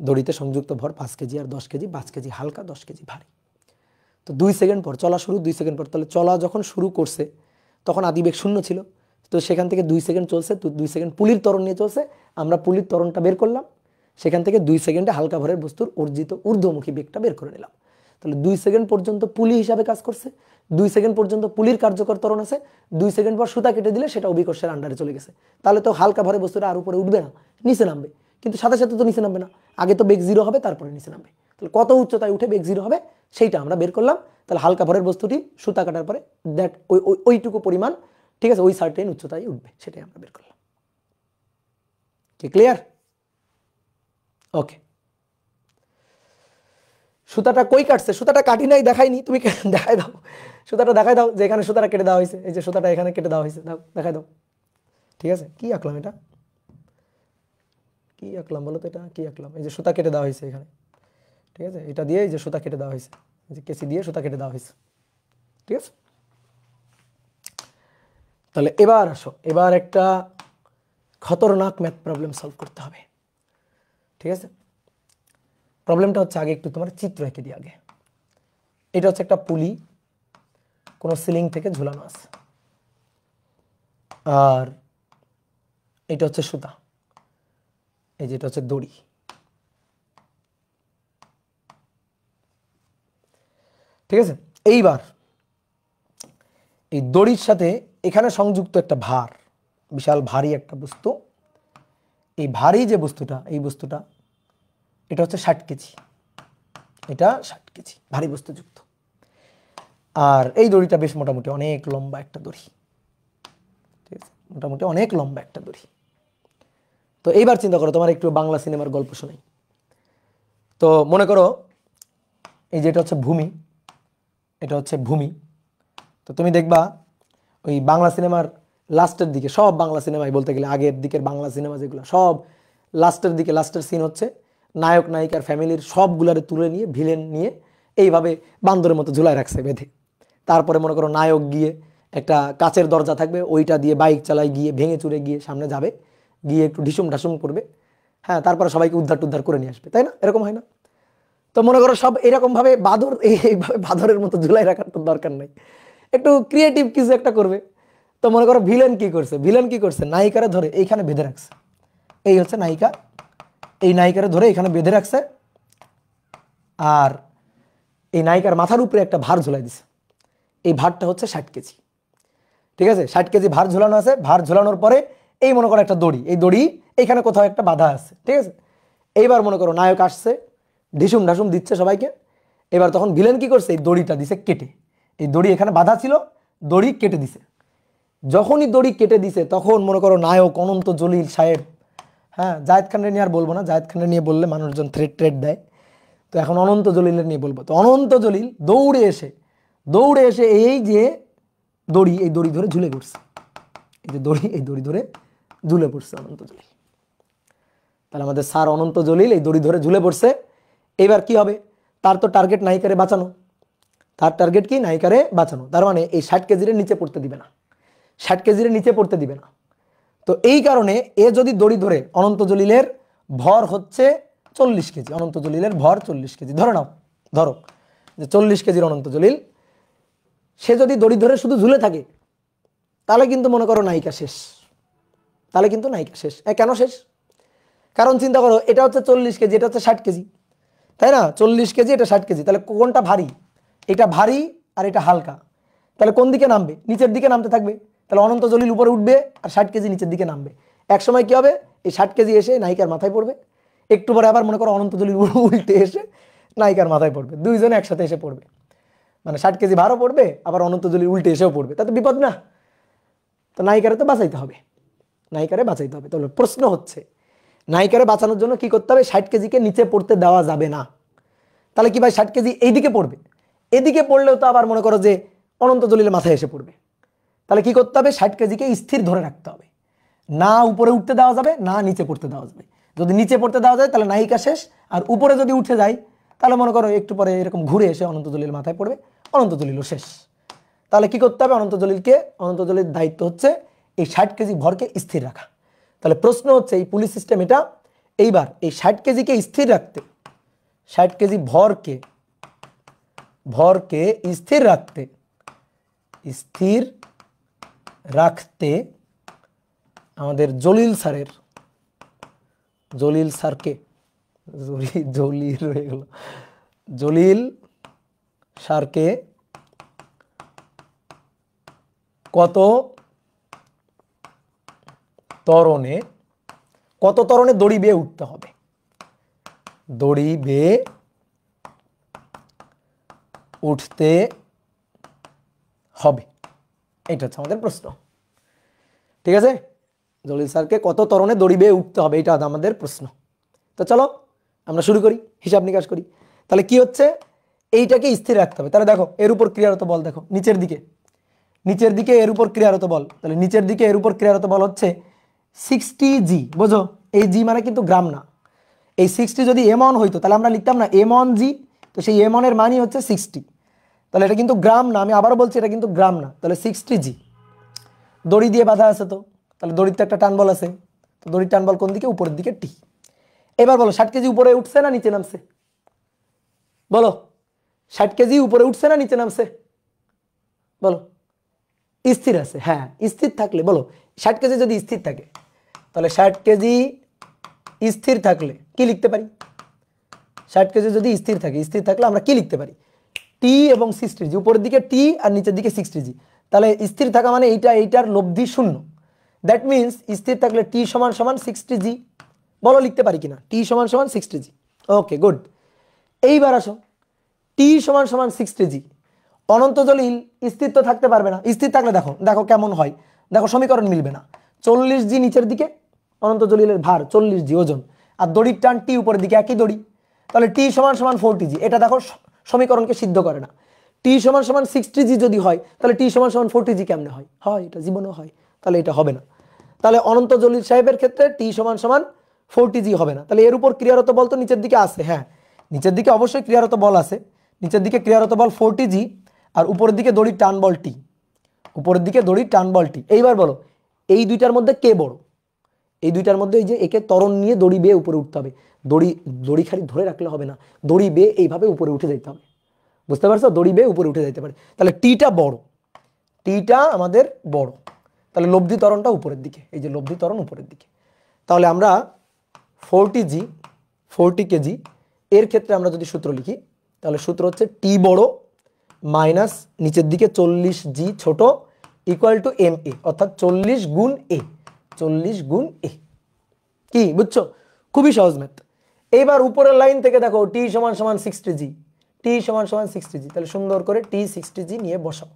A: দড়িতে সংযুক্ত ভর 5 কেজি আর 10 কেজি, 5 কেজি হালকা 10 কেজি ভারী। তো 2 সেকেন্ড পর চলা শুরু, 2 সেকেন্ড পর, তাহলে চলা যখন শুরু করছে তখন আদিবেগ 0 ছিল, তো সেখান থেকে 2 সেকেন্ড চলছে, তো 2 সেকেন্ড পুলির ত্বরণ নিয়ে চলছে, আমরা পুলির ত্বরণটা বের করলাম, সেখান থেকে 2 সেকেন্ডে হালকা ভরের বস্তুর অর্জিত ঊর্ধ্বমুখী বেগটা বের করে নিলাম। তাহলে 2 সেকেন্ড পর্যন্ত পুলি হিসাবে কাজ করছে, 2 সেকেন্ড পর্যন্ত পুলির কার্যকর ত্বরণ আছে, 2 সেকেন্ড পর সুতা কেটে দিলে সেটা অভিকর্ষের আন্ডারে চলে গেছে। তাহলে তো হালকা ভরের বস্তুটা আর উপরে উঠবে না, নিচে নামবে, কিন্তু সাথে সাথে তো নিচে নামবে না, আগে তো বেগ 0 হবে, তারপরে নিচে নামবে। তাহলে কত উচ্চতায় উঠে বেগ 0 হবে সেইটা আমরা বের করলাম। তাহলে হালকা ভরের বস্তুটি সুতা কাটার পরে দ্যাট ওইটুকু পরিমাণ, ঠিক আছে, ওই সার্টেন উচ্চতায় উঠবে, সেটাই আমরা বের করলাম। কি ক্লিয়ার? ওকে। সুতাটা কই কাটছে? সুতাটা কাটি নাই, দেখাইনি, তুমি দেখাই দাও, সুতাটা দেখাই দাও যে এখানে সুতাটা কেটে দেওয়া হয়েছে, এই যে সুতাটা এখানে কেটে দেওয়া হয়েছে, দাও দেখাই দাও। ঠিক আছে, কি আঁকলাম এটা, কি আঁকলাম বলো তো, এটা কি আঁকলাম? এই যে সুতা কেটে দেওয়া হয়েছে এখানে, ঠিক আছে, এটা দিয়ে এই যে সুতা কেটে দেওয়া হয়েছে, এই যে কেসি দিয়ে সুতা কেটে দেওয়া হয়েছে। ঠিক আছে, তাহলে এবার আসো, এবার একটা খতরনাক ম্যাথ প্রবলেম সলভ করতে হবে। ঠিক আছে, প্রবলেমটা হচ্ছে, আগে একটু তোমার চিত্র এঁকে দিই আগে। এটা হচ্ছে একটা পুলি, কোনো সিলিং থেকে ঝুলানো আছে, আর এটা হচ্ছে সুতা, এই যে এটা হচ্ছে দড়ি। ঠিক আছে, এইবার এই দড়ির সাথে এখানে সংযুক্ত একটা ভার, বিশাল ভারী একটা বস্তু। এই ভারী যে বস্তুটা, এই বস্তুটা এটা হচ্ছে 60 কেজি, এটা 60 কেজি ভারী বস্তু যুক্ত। আর এই দড়িটা বেশ মোটামুটি অনেক লম্বা একটা দড়ি, ঠিক আছে, মোটামুটি অনেক লম্বা একটা দড়ি। তো এইবার চিন্তা করো, তোমার একটু বাংলা সিনেমার গল্প শোনাই। তো মনে করো এই যে এটা হচ্ছে ভূমি, এটা হচ্ছে ভূমি। তো তুমি দেখবা ওই বাংলা সিনেমার লাস্টের দিকে, সব বাংলা সিনেমায় বলতে গেলে আগের দিকের বাংলা সিনেমা যেগুলো, সব লাস্টের দিকে, লাস্টের সিন হচ্ছে নায়ক নায়িকার ফ্যামিলির সবগুলারে তুলে নিয়ে, ভিলেন নিয়ে এইভাবে বান্দরের মতো ঝুলায় রাখছে বেঁধে। তারপরে মনে করো নায়ক গিয়ে একটা কাচের দরজা থাকবে, ওইটা দিয়ে বাইক চালায় গিয়ে ভেঙে চুরে গিয়ে সামনে যাবে, গিয়ে একটু ঢিসুম ঢাসুম করবে, হ্যাঁ, তারপরে সবাইকে উদ্ধার টুদ্ধার করে নিয়ে আসবে, তাই না? এরকম হয় না? তো মনে করো সব এরকমভাবে বাঁদর, এইভাবে বাঁদরের মতো ঝুলাই রাখার তো দরকার নেই, একটু ক্রিয়েটিভ কিছু একটা করবে। তো মনে করো ভিলেন কি করছে, ভিলেন কি করছে, নায়িকারে ধরে এইখানে বেঁধে রাখছে, এই হচ্ছে নায়িকা, এই নায়িকারে ধরে এখানে বেঁধে রাখছে, আর এই নায়িকার মাথার উপরে একটা ভার ঝুলাই দিছে, এই ভারটা হচ্ছে 60 কেজি। ঠিক আছে, 60 কেজি ভার ঝুলানো আছে। ভার ঝুলানোর পরে এই মনে করো একটা দড়ি, এই দড়ি এইখানে কোথাও একটা বাধা আছে। ঠিক আছে, এইবার মনে করো নায়ক আসছে, ঢিসুম ঢাসুম দিচ্ছে সবাইকে। এবার তখন ভিলেন কি করছে, এই দড়িটা দিছে কেটে, এই দড়ি এখানে বাধা ছিল, দড়ি কেটে দিছে। যখনই দড়ি কেটে দিছে তখন মনে করো নায়ক অনন্ত জলিল সাহেব, হ্যাঁ, জায়েদ খানের নিয়ে আর বলবো না, জায়েদ খানের নিয়ে বললে মানুষজন থ্রেট দেয়, তো এখন অনন্ত জলিলের নিয়ে বলবো। তো অনন্ত জলিল দৌড়ে এসে এই যে দড়ি, এই দড়ি ধরে ঝুলে পড়ছে, এই যে দড়ি, এই দড়ি ধরে ঝুলে পড়ছে অনন্ত জলিল। তাহলে আমাদের স্যার অনন্ত জলিল এই দড়ি ধরে ঝুলে পড়ছে। এবার কি হবে, তার তো টার্গেট নায়িকারে বাঁচানো, তার টার্গেট কি, নায়িকারে বাঁচানো। তার মানে এই 60 কেজির নিচে পড়তে দিবে না, 60 কেজির নিচে পড়তে দিবে না। তো এই কারণে এ যদি দড়ি ধরে, অনন্ত জলিলের ভর হচ্ছে 40 কেজি, অনন্ত জলিলের ভর 40 কেজি ধরে নাও, ধরো যে 40 কেজির অনন্ত জলিল, সে যদি দড়ি ধরে শুধু ঝুলে থাকে, তাহলে কিন্তু মনে করো নায়িকা শেষ, তাহলে কিন্তু নায়িকা শেষ। কেন শেষ? কারণ চিন্তা করো, এটা হচ্ছে 40 কেজি, এটা হচ্ছে 60 কেজি, তাই না? 40 কেজি, এটা 60 কেজি, তাহলে কোনটা ভারী? এটা ভারী আর এটা হালকা, তাহলে কোন দিকে নামবে? নিচের দিকে নামতে থাকবে। তাহলে অনন্ত জলিল উপরে উঠবে আর 60 কেজি নিচের দিকে নামবে। এক সময় কি হবে? এই 60 কেজি এসে নায়িকার মাথায় পড়বে, একটু পরে আবার মনে করো অনন্ত জলিল উল্টে এসে নায়িকার মাথায় পড়বে, দুইজনে একসাথে এসে পড়বে, মানে 60 কেজি ভারও পড়বে আবার অনন্ত জলিল উল্টে এসেও পড়বে, তাতে বিপদ না? তো নায়িকারে তো বাঁচাইতে হবে, নায়িকারে বাঁচাইতে হবে। তাহলে প্রশ্ন হচ্ছে, নায়িকারে বাঁচানোর জন্য কি করতে হবে? 60 কেজিকে নিচে পড়তে দেওয়া যাবে না। তাহলে কি ভাই 60 কেজি এইদিকে পড়বে? এদিকে পড়লেও তো আবার মনে করো যে অনন্ত জলিলের মাথায় এসে পড়বে। তাহলে কি করতে হবে? 60 কেজিকে স্থির ধরে রাখতে হবে, না উপরে উঠতে দেওয়া যাবে না নিচে পড়তে দেওয়া যাবে। যদি নিচে পড়তে দেওয়া যায় তাহলে নায়িকা শেষ, আর উপরে যদি উঠে যায় তাহলে মনে করো একটু পরে এরকম ঘুরে এসে অনন্ত জলিলের মাথায় পড়বে, অনন্ত জলিলও শেষ। তাহলে কি করতে হবে? অনন্ত জলিলের দায়িত্ব হচ্ছে এই 60 কেজি ভরকে স্থির রাখা। তাহলে প্রশ্ন হচ্ছে, এই পুলিশ সিস্টেম এটা, এইবার এই 60 কেজিকে স্থির রাখতে, 60 কেজি ভরকে স্থির রাখতে আমাদের জলিল স্যারকে জলিল স্যারকে কত তরণে দড়ি বেয়ে উঠতে হবে? দড়ি বেয়ে উঠতে হবে, এটা হচ্ছে আমাদের প্রশ্ন। ঠিক আছে, জলিল স্যারকে কত তরণে দড়ি বেয়ে উঠতে হবে, এটা আমাদের প্রশ্ন। তো চলো আমরা শুরু করি, হিসাব নিকাশ করি। তাহলে কি হচ্ছে? এইটাকে স্থির রাখতে হবে। তাহলে দেখো এর উপর ক্রিয়ারত বল, দেখো নিচের দিকে এর উপর ক্রিয়ারত বল, তাহলে নিচের দিকে এর উপর ক্রিয়ারত বল হচ্ছে 60 জি। বোঝো, এই জি মানে কিন্তু গ্রাম না। এই 60 যদি m1 হইতো তাহলে আমরা লিখতাম না m1 জি, তো সেই m1 এর মানই হচ্ছে 60, তাহলে এটা কিন্তু গ্রাম না। আমি আবারও বলছি, এটা কিন্তু গ্রাম না। তাহলে 60 জি, দড়ি দিয়ে বাঁধা আছে, তো তাহলে দড়িতে একটা টান বল আছে, তো দড়ির টান বল কোন দিকে? উপরের দিকে, টি। এবার বলো 60 কেজি উপরে উঠছে না নিচে নামছে? বলো 60 কেজি উপরে উঠছে না নিচে নামছে? বলো। স্থির আছে, হ্যাঁ স্থির থাকলে বলো, 60 কেজি যদি স্থির থাকে তাহলে 60 কেজি স্থির থাকলে কি লিখতে পারি? 60 কেজি যদি স্থির থাকলে আমরা কি লিখতে পারি? টি এবং 60 জি, উপরের দিকে টি আর নিচের দিকে 60 জি। তাহলে স্থির থাকা মানে এইটার লব্ধি শূন্য। দ্যাট মিনস স্থির থাকলে টি সমান 60 জি। বলো লিখতে পারি কিনা? টি সমান 60 জি। ওকে, গুড। এইবার আসো, টি সমান 60 জি, অনন্ত জলিল স্থির তো থাকতে পারবে না। স্থির থাকলে দেখো কেমন হয়, দেখো সমীকরণ মিলবে না। 40 জি নিচের দিকে, অনন্ত জলিলের ভার 40 জি ওজন, আর দড়ির টান টি উপরের দিকে, একই দড়ি। তাহলে টি সমান 40 জি, এটা দেখো সমীকরণকে সিদ্ধ করে না। টি সমান 60 জি যদি হয় তাহলে টি সমান 40 জি কেমনে হয়? এটা জীবনেও হয়, তাহলে এটা হবে না। তাহলে অনন্ত জলিল সাহেবের ক্ষেত্রে টি সমান 40 জি হবে না। তাহলে এর উপর ক্রিয়ারত বল তো নিচের দিকে আছে, হ্যাঁ নিচের দিকে অবশ্যই ক্রিয়ারত বল আছে। নিচের দিকে ক্রিয়ারত বল 40 জি, আর উপরের দিকে দড়ির টান বল টি, এইবার বলো এই দুইটার মধ্যে কে বড়? এই দুইটার মধ্যে এই যে একে ত্বরণ নিয়ে দড়ি বেয়ে উপরে উঠতে হবে। দড়ি খালি ধরে রাখলে হবে না, দড়ি বেয়ে এইভাবে উপরে উঠে যেতে হবে। বুঝতে পারছো? দড়ি বেয়ে উপরে উঠে যেতে পারে। তাহলে টিটা আমাদের বড়, তাহলে লব্ধি ত্বরণটা উপরের দিকে, এই যে লব্ধি ত্বরণ উপরের দিকে। তাহলে আমরা 40 কেজি এর ক্ষেত্রে আমরা যদি সূত্র লিখি, তাহলে সূত্র হচ্ছে টি বড় মাইনাস নিচের দিকে 40 জি ছোট ইকুয়াল টু এম এ, অর্থাৎ 40 গুণ এ। কি বুঝছো? খুবই সহজ ম্যাথ। এইবার উপরের লাইন থেকে দেখো টি সমান 60 জি, তাহলে সুন্দর করে টি 60 জি নিয়ে বসাও।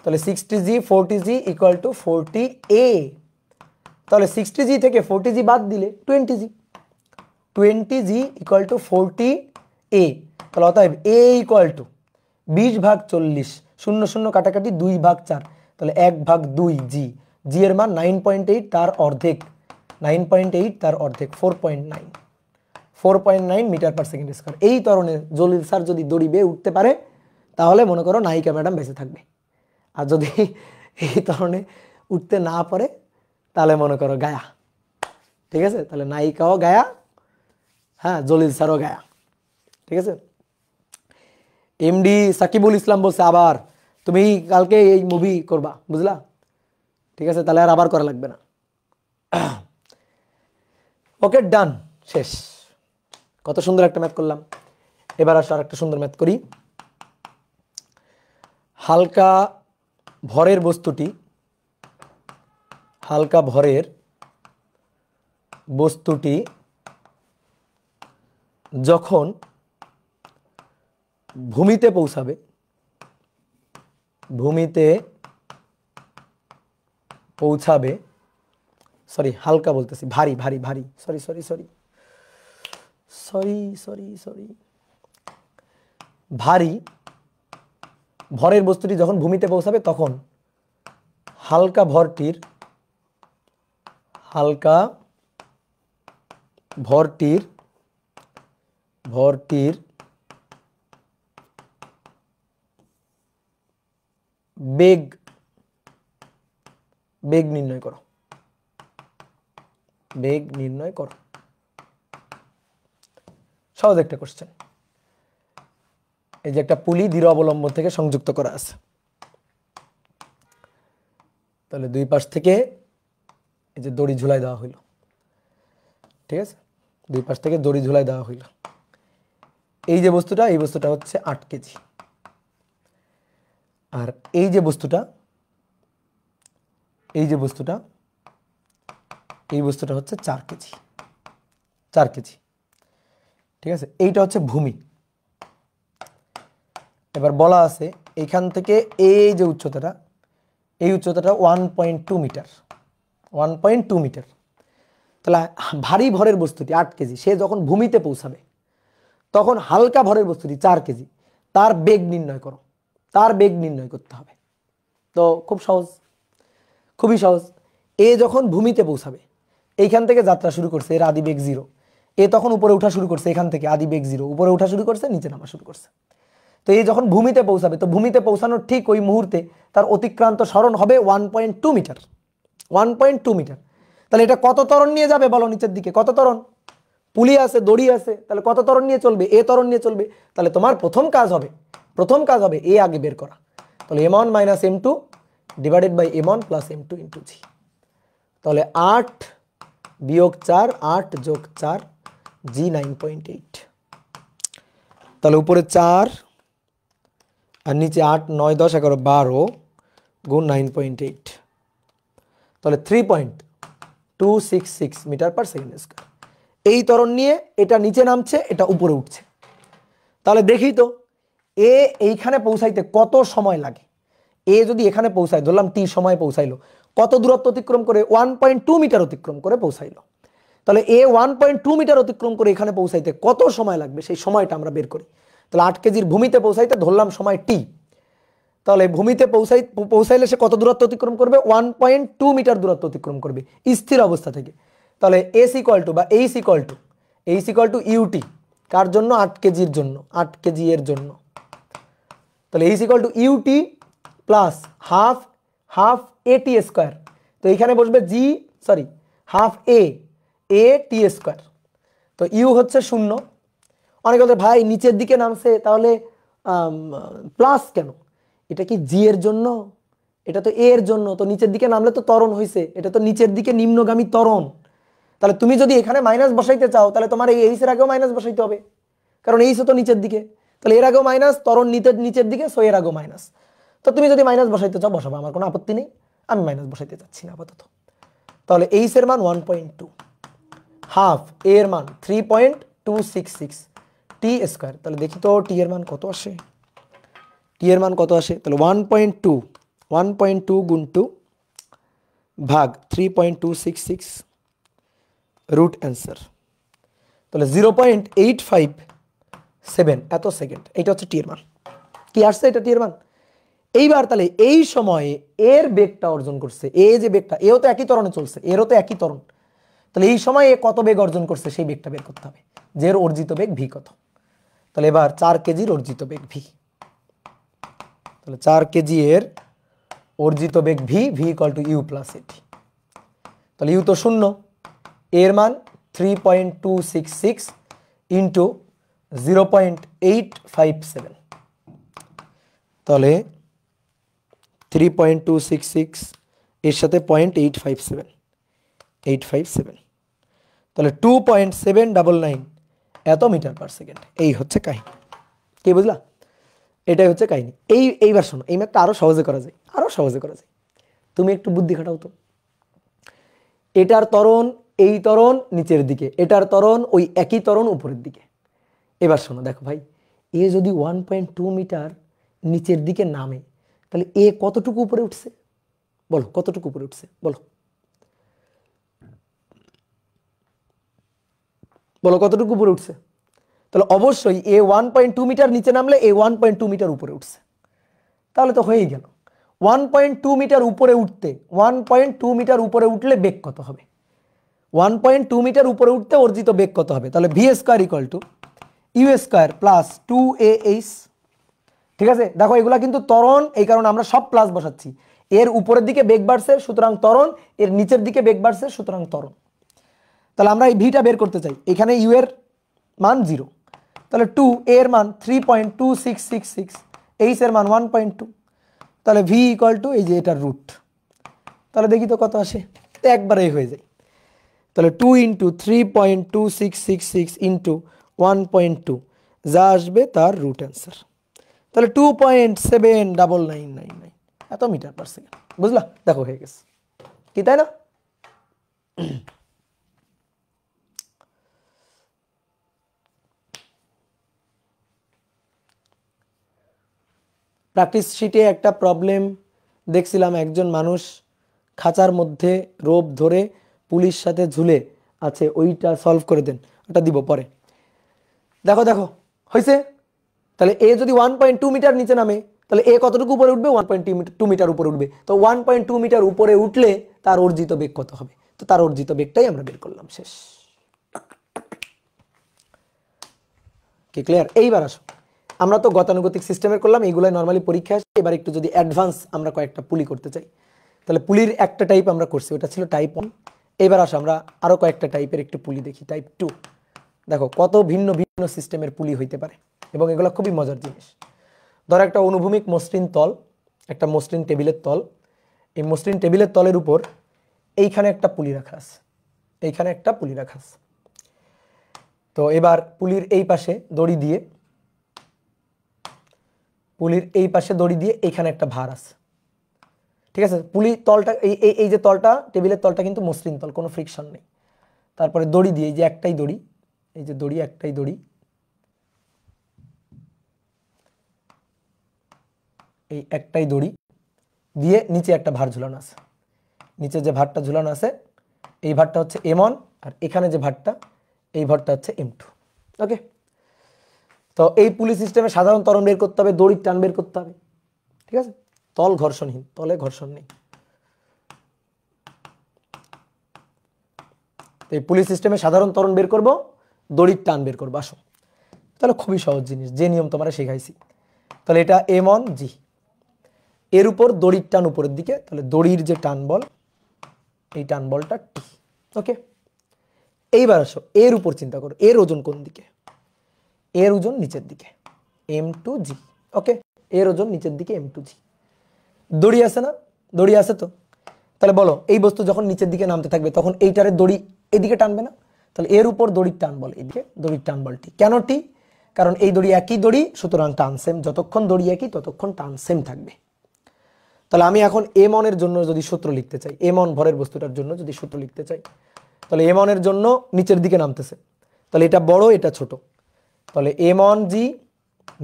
A: তাহলে 60 জি 40 জি ইকুয়াল টু 40 এ। তাহলে 60 জি থেকে 40 জি বাদ দিলে 20 জি ইকুয়াল টু 40 এ। তাহলে অতএব এ ইকুয়াল টু 20/40, 0 0 কাটাকাটি 2/4, তাহলে 1/2 জি। জি এর মান 9.8, তার অর্ধেক 4.9 মিটার পার সেকেন্ড স্কয়ার। এই ধরনের জলিল স্যার যদি দড়ি বেয়ে উঠতে পারে তাহলে মনে করো নায়িকা ম্যাডাম বেঁচে থাকবে, আর যদি এই ধরনের উঠতে না পারে তাহলে মনে করো গায়া। ঠিক আছে, তাহলে নায়িকাও গায়া, হ্যাঁ জলিল স্যারও গায়া। ঠিক আছে, এমডি সাকিবুল ইসলাম বলছে আবার তুমি কালকে এই মুভি করবা, বুঝলা? ঠিক আছে, তাহলে আর আবার করা লাগবে না। ওকে ডান, শেষ। কত সুন্দর একটা ম্যাথ করলাম। এবার আসো আর একটা সুন্দর ম্যাথ করি। হালকা ভরের বস্তুটি যখন ভূমিতে পৌঁছাবে, সরি হালকা বলতেছি, ভারী ভারী ভারী, sorry sorry sorry sorry sorry sorry ভারী ভরের বস্তুটি যখন ভূমিতে পৌঁছাবে তখন হালকা ভরটির বেগ নির্ণয় করো। সহজ একটা কোশ্চেন। এই যে একটা পুলি দৃঢ় অবলম্বন থেকে সংযুক্ত করা আছে, তাহলে দুই পাশ থেকে এই যে দড়ি ঝুলাই দেওয়া হইল, ঠিক আছে, দুই পাশ থেকে দড়ি ঝুলাই দেওয়া হইল। এই যে বস্তুটা, এই বস্তুটা হচ্ছে 8 কেজি, আর এই যে বস্তুটা হচ্ছে 4 কেজি, ঠিক আছে। এইটা হচ্ছে ভূমি। এবার বলা আছে এইখান থেকে এই যে উচ্চতাটা, এই উচ্চতাটা 1.2 মিটার, 1.2 মিটার। তাহলে ভারী ভরের বস্তুটি 8 কেজি, সে যখন ভূমিতে পৌঁছাবে তখন হালকা ভরের বস্তুটি 4 কেজি, তার বেগ নির্ণয় করো। তার বেগ নির্ণয় করতে হবে। তো খুব সহজ, খুবই সহজ। এ যখন ভূমিতে পৌঁছাবে, এইখান থেকে যাত্রা শুরু করছে, এর আদি বেগ 0। এ তখন উপরে ওঠা শুরু করছে, এখান থেকে আদি বেগ 0, উপরে ওঠা শুরু করছে, নিচে নামা শুরু করছে। তো এই যখন ভূমিতে পৌঁছাবে, তো ভূমিতে পৌঁছানোর ঠিক ওই মুহূর্তে তার অতিক্রান্ত সরণ হবে 1.2 মিটার, 1.2 মিটার। তাহলে এটা কত ত্বরণ নিয়ে যাবে বলো নিচের দিকে? কত ত্বরণ? পুলি আছে, দড়ি আছে, তাহলে কত ত্বরণ নিয়ে চলবে? এ ত্বরণ নিয়ে চলবে। তাহলে তোমার প্রথম কাজ হবে এ আগে বের করা। তাহলে m1 - m2 divided by m1 plus m2 into G. তাহলে 8 বিয়োগ 4, 8 যোগ 4, জি 9.8। তাহলে উপরে 4 আর নিচে 8, 9, 10, 11, 12 গুণ 9.8, তাহলে 3.266 মিটার পার সেকেন্ড স্কয়ার। এই ত্বরণ নিয়ে এটা নিচে নামছে, এটা উপরে উঠছে। তাহলে দেখি তো এ এইখানে পৌঁছাইতে কত সময় লাগে। এ যদি এখানে পৌঁছায়, ধরলাম টি সময় পৌঁছাইলো, কত দূরত্ব অতিক্রম করে? 1.2 মিটার অতিক্রম করে পৌঁছাইলো। তাহলে এ 1.2 মিটার অতিক্রম করে এখানে পৌঁছাইতে কত সময় লাগবে, সেই সময়টা আমরা বের করি। তাহলে 8 কেজির ভূমিতে পৌঁছাইতে ধরলাম সময় টি। তাহলে ভূমিতে পৌঁছাইলে সে কত দূরত্ব অতিক্রম করবে? 1.2 মিটার দূরত্ব অতিক্রম করবে স্থির অবস্থা থেকে। তাহলে এস ইকুয়াল টু বা এইচ ইকুয়াল টু ইউটি, কার জন্য? 8 কেজির জন্য, 8 কেজি এর জন্য। তাহলে H equal to U T plus half A T square. তো এইখানে বসবে হাফ এ টি স্কোয়ার। তো ইউ হচ্ছে 0। অনেকে বলছে ভাই নিচের দিকে নামছে, তাহলে প্লাস কেন? এটা কি জি এর জন্য? এটা তো এ এর জন্য। তো নিচের দিকে নামলে তো ত্বরণ হয়েছে, এটা তো নিচের দিকে নিম্নগামী ত্বরণ। তাহলে তুমি যদি এখানে মাইনাস বসাইতে চাও, তাহলে তোমার এই এইচ এর আগেও মাইনাস বসাইতে হবে, কারণ এইচ তো নিচের দিকে। তাহলে এর আগেও মাইনাস, ত্বরণ নিচের দিকে, সো এর আগেও মাইনাস। তো তুমি যদি মাইনাস বসাইতে চাও বসাবো, আমার কোনো আপত্তি নেই। আমি মাইনাস বসাইতে চাচ্ছি না আপাতত। তাহলে এইচ এর মান 1.2, হাফ এর মান 3.266 টি স্কোয়ার। তাহলে দেখি তো টি এর মান কত আসে। তাহলে 1.2 গুণ 2 ভাগ 3.266 রুট অ্যান্সার। তাহলে 0.857 এত সেকেন্ড। এইটা হচ্ছে টি এর মান। কি আসছে? এটা টি এর মান। এইবার তাহলে এই সময়ে এর বেগটা অর্জন করছে, এ যে বেগটা, এও তো একই ত্বরণে চলছে, এরও তো একই ত্বরণ। তাহলে এই সময় এ কত বেগ অর্জন করছে সেই বেগটা বের করতে হবে, যে এর অর্জিত বেগ ভি কত। তাহলে এবার 4 কেজির অর্জিত বেগ ভি। তাহলে 4 কেজি এর অর্জিত বেগ V equal to U plus at. তাহলে ইউ তো 0, এর মান 3.266 ইন্টু 0.857। তাহলে 3.266 এর সাথে 0.857, তাহলে 2.799 এত মিটার পার সেকেন্ড। এই হচ্ছে কাহিনী, কি বুঝলা? এটাই হচ্ছে কাহিনী। এইবার শোনো, এই ম্যাথটা আরো সহজে করা যায়, আরো সহজে করা যায়। তুমি একটু বুদ্ধি খাটাও তো। এটার ত্বরণ, এই ত্বরণ নিচের দিকে, এটার ত্বরণ ওই একই ত্বরণ উপরের দিকে। এবার শোনো, দেখো ভাই, এ যদি 1.2 মিটার নিচের দিকে নামে, তাহলে এ কতটুকু উপরে উঠছে বলো? কতটুকু উপরে উঠছে বলো? বলো কতটুকু উপরে উঠছে? তাহলে অবশ্যই এ 1.2 মিটার নিচে নামলে এ 1.2 মিটার উপরে উঠছে। তাহলে তো হয়েই গেল। 1.2 মিটার উপরে উঠতে, 1.2 মিটার উপরে উঠলে বেগ কত হবে? 1.2 মিটার উপরে উঠতে অর্জিত বেগ কত হবে? তাহলে V square equal to U square plus 2ah। ঠিক আছে, দেখো এগুলা কিন্তু ত্বরণ, এই কারণে আমরা সব প্লাস বসাচ্ছি। এর উপরের দিকে বেগ বাড়ছে সুতরাং ত্বরণ, এর নিচের দিকে বেগ বাড়ছে সুতরাং ত্বরণ। তাহলে আমরা এই ভিটা বের করতে চাই, এখানে ইউ এর মান 0, তাহলে 2 এর মান 3.2666, এইচ এর মান 1.2, তাহলে ভি ইকুয়াল টু এই যে এটার রুট। তাহলে দেখি তো কত আসে, একবারেই হয়ে যায়। তাহলে 2 ইন্টু 3.2666 ইন্টু 1.2, যা আসবে তার রুট অ্যান্সার। তাহলে 2.79999 এত মিটার পার সেকেন্ড। বুঝলা? দেখো হয়ে গেছে, কি তাই না? প্র্যাকটিস শিটে একটা প্রবলেম দেখছিলাম, একজন মানুষ খাঁচার মধ্যে রোপ ধরে পুলিশ সাথে ঝুলে আছে, ওইটা সলভ করে দেন, ওটা দিব পরে। দেখো দেখো হয়েছে। তাহলে এ যদি 1.2 মিটার নিচে নামে, তাহলে এ কতটুকু উপরে উঠবে? 1.2 মিটার উপরে উঠবে। তো 1.2 মিটার উপরে উঠলে তার অর্জিত বেগ কত হবে? তো তার অর্জিত বেগটাই আমরা বের করলাম, শেষ। কি ক্লিয়ার? এইবার আসো, আমরা তো গতানুগতিক সিস্টেমের করলাম, এইগুলাই নর্মালি পরীক্ষা আসে। এবার একটু যদি অ্যাডভান্স আমরা কয়েকটা পুলি করতে চাই, তাহলে পুলির একটা টাইপ আমরা করছি, ওটা ছিল টাইপ 1। এবার আসো আমরা আরো কয়েকটা টাইপের একটু পুলি দেখি, টাইপ 2। দেখো কত ভিন্ন ভিন্ন সিস্টেমের পুলি হইতে পারে, এবং এগুলো খুবই মজার জিনিস। ধরো একটা অনুভূমিক মসৃণ তল, একটা মসৃণ টেবিলের তল, এই মসৃণ টেবিলের তলের উপর এইখানে একটা পুলি রাখা আছে, এইখানে একটা পুলি রাখা আছে। তো এবার পুলির এই পাশে দড়ি দিয়ে, পুলির এই পাশে দড়ি দিয়ে এইখানে একটা ভার আছে। ঠিক আছে, পুলি তলটা এই যে তলটা, টেবিলের তলটা কিন্তু মসৃণ তল, কোনো ফ্রিকশন নেই। তারপরে দড়ি দিয়ে, এই যে একটাই দড়ি, এই যে দড়ি, একটাই দড়ি, এই একটাই দড়ি দিয়ে নিচে একটা ভার ঝুলানো আছে। নিচে যে ভারটা ঝুলানো আছে, এই ভারটা হচ্ছে M1, আর এখানে যে ভারটা, এই ভারটা হচ্ছে M2। ওকে, তো এই পুলি সিস্টেমে সাধারণ ত্বরণ বের করতে হবে, দড়ির টান বের করতে হবে। ঠিক আছে, তল ঘর্ষণহীন, তলে ঘর্ষণ নেই। এই পুলি সিস্টেমে সাধারণ ত্বরণ বের করব, দড়ির টান বের করবো। আসো, তাহলে খুবই সহজ জিনিস, যে নিয়ম তোমরা শেখাইছি। তাহলে এটা M1G, এর উপর দড়ির টান উপরের দিকে, তাহলে দড়ির যে টান বল, এই টান বলটা T। ওকে, এইবার আসো এর উপর চিন্তা করো, এর ওজন কোন দিকে? এর ওজন নিচের দিকে, M2G। ওকে, এর ওজন নিচের দিকে, M2G। দড়ি আছে না? দড়ি আছে তো। তাহলে বলো, এই বস্তু যখন নিচের দিকে নামতে থাকবে তখন এইটারে দড়ি এদিকে টানবে না? তাহলে এর উপর দড়ির টান বল এদিকে, দড়ির টান বল T। কেন T? কারণ এই দড়ি একই দড়ি, সুতরাং টান সেম। যতক্ষণ দড়ি একই ততক্ষণ টান সেম থাকবে। তাহলে আমি এখন M1 এর জন্য যদি সূত্র লিখতে চাই, M1 ভরের বস্তুটার জন্য যদি সূত্র লিখতে চাই, তাহলে M1 এর জন্য নিচের দিকে নামতেছে, তাহলে এটা বড় এটা ছোট, তাহলে M1G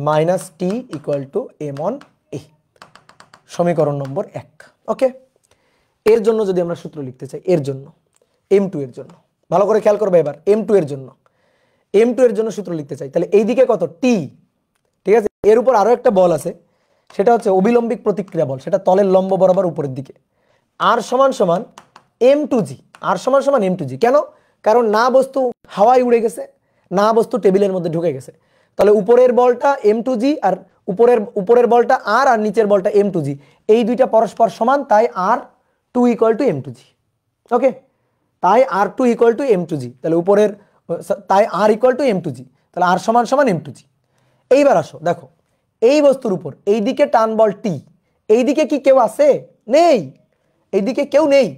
A: minus T equal to M1A, সমীকরণ নম্বর 1। ওকে, এর জন্য যদি আমরা সূত্র লিখতে চাই, এর জন্য M2 এর জন্য, ভালো করে খেয়াল করবে এবার, M2 এর জন্য, M2 এর জন্য সূত্র লিখতে চাই, তাহলে এইদিকে কত? T। ঠিক আছে, এর উপর আরো একটা বল আছে, সেটা হচ্ছে অবিলম্বিক প্রতিক্রিয়া বল, সেটা তলের লম্ব বরাবর উপরের দিকে। আর সমান সমান M2G, আর সমান সমান M2G। কেন? কারণ না বস্তু হাওয়ায় উড়ে গেছে, না বস্তু টেবিলের মধ্যে ঢুকে গেছে। তাহলে উপরের বলটা M2G, আর উপরের বলটা আর নিচের বলটা M2G, এই দুইটা পরস্পর সমান, তাই R2 ইকুয়াল টু M2G। ওকে, তাই R2 ইকুয়াল টু M2G, তাহলে উপরের, তাই R ইকুয়াল টু M2G, তাহলে R সমান সমান M2G। এইবার আসো দেখো, এই বস্তুর উপর এইদিকে টান বল T, এইদিকে কি কেউ আছে? নেই, এইদিকে কেউ নেই।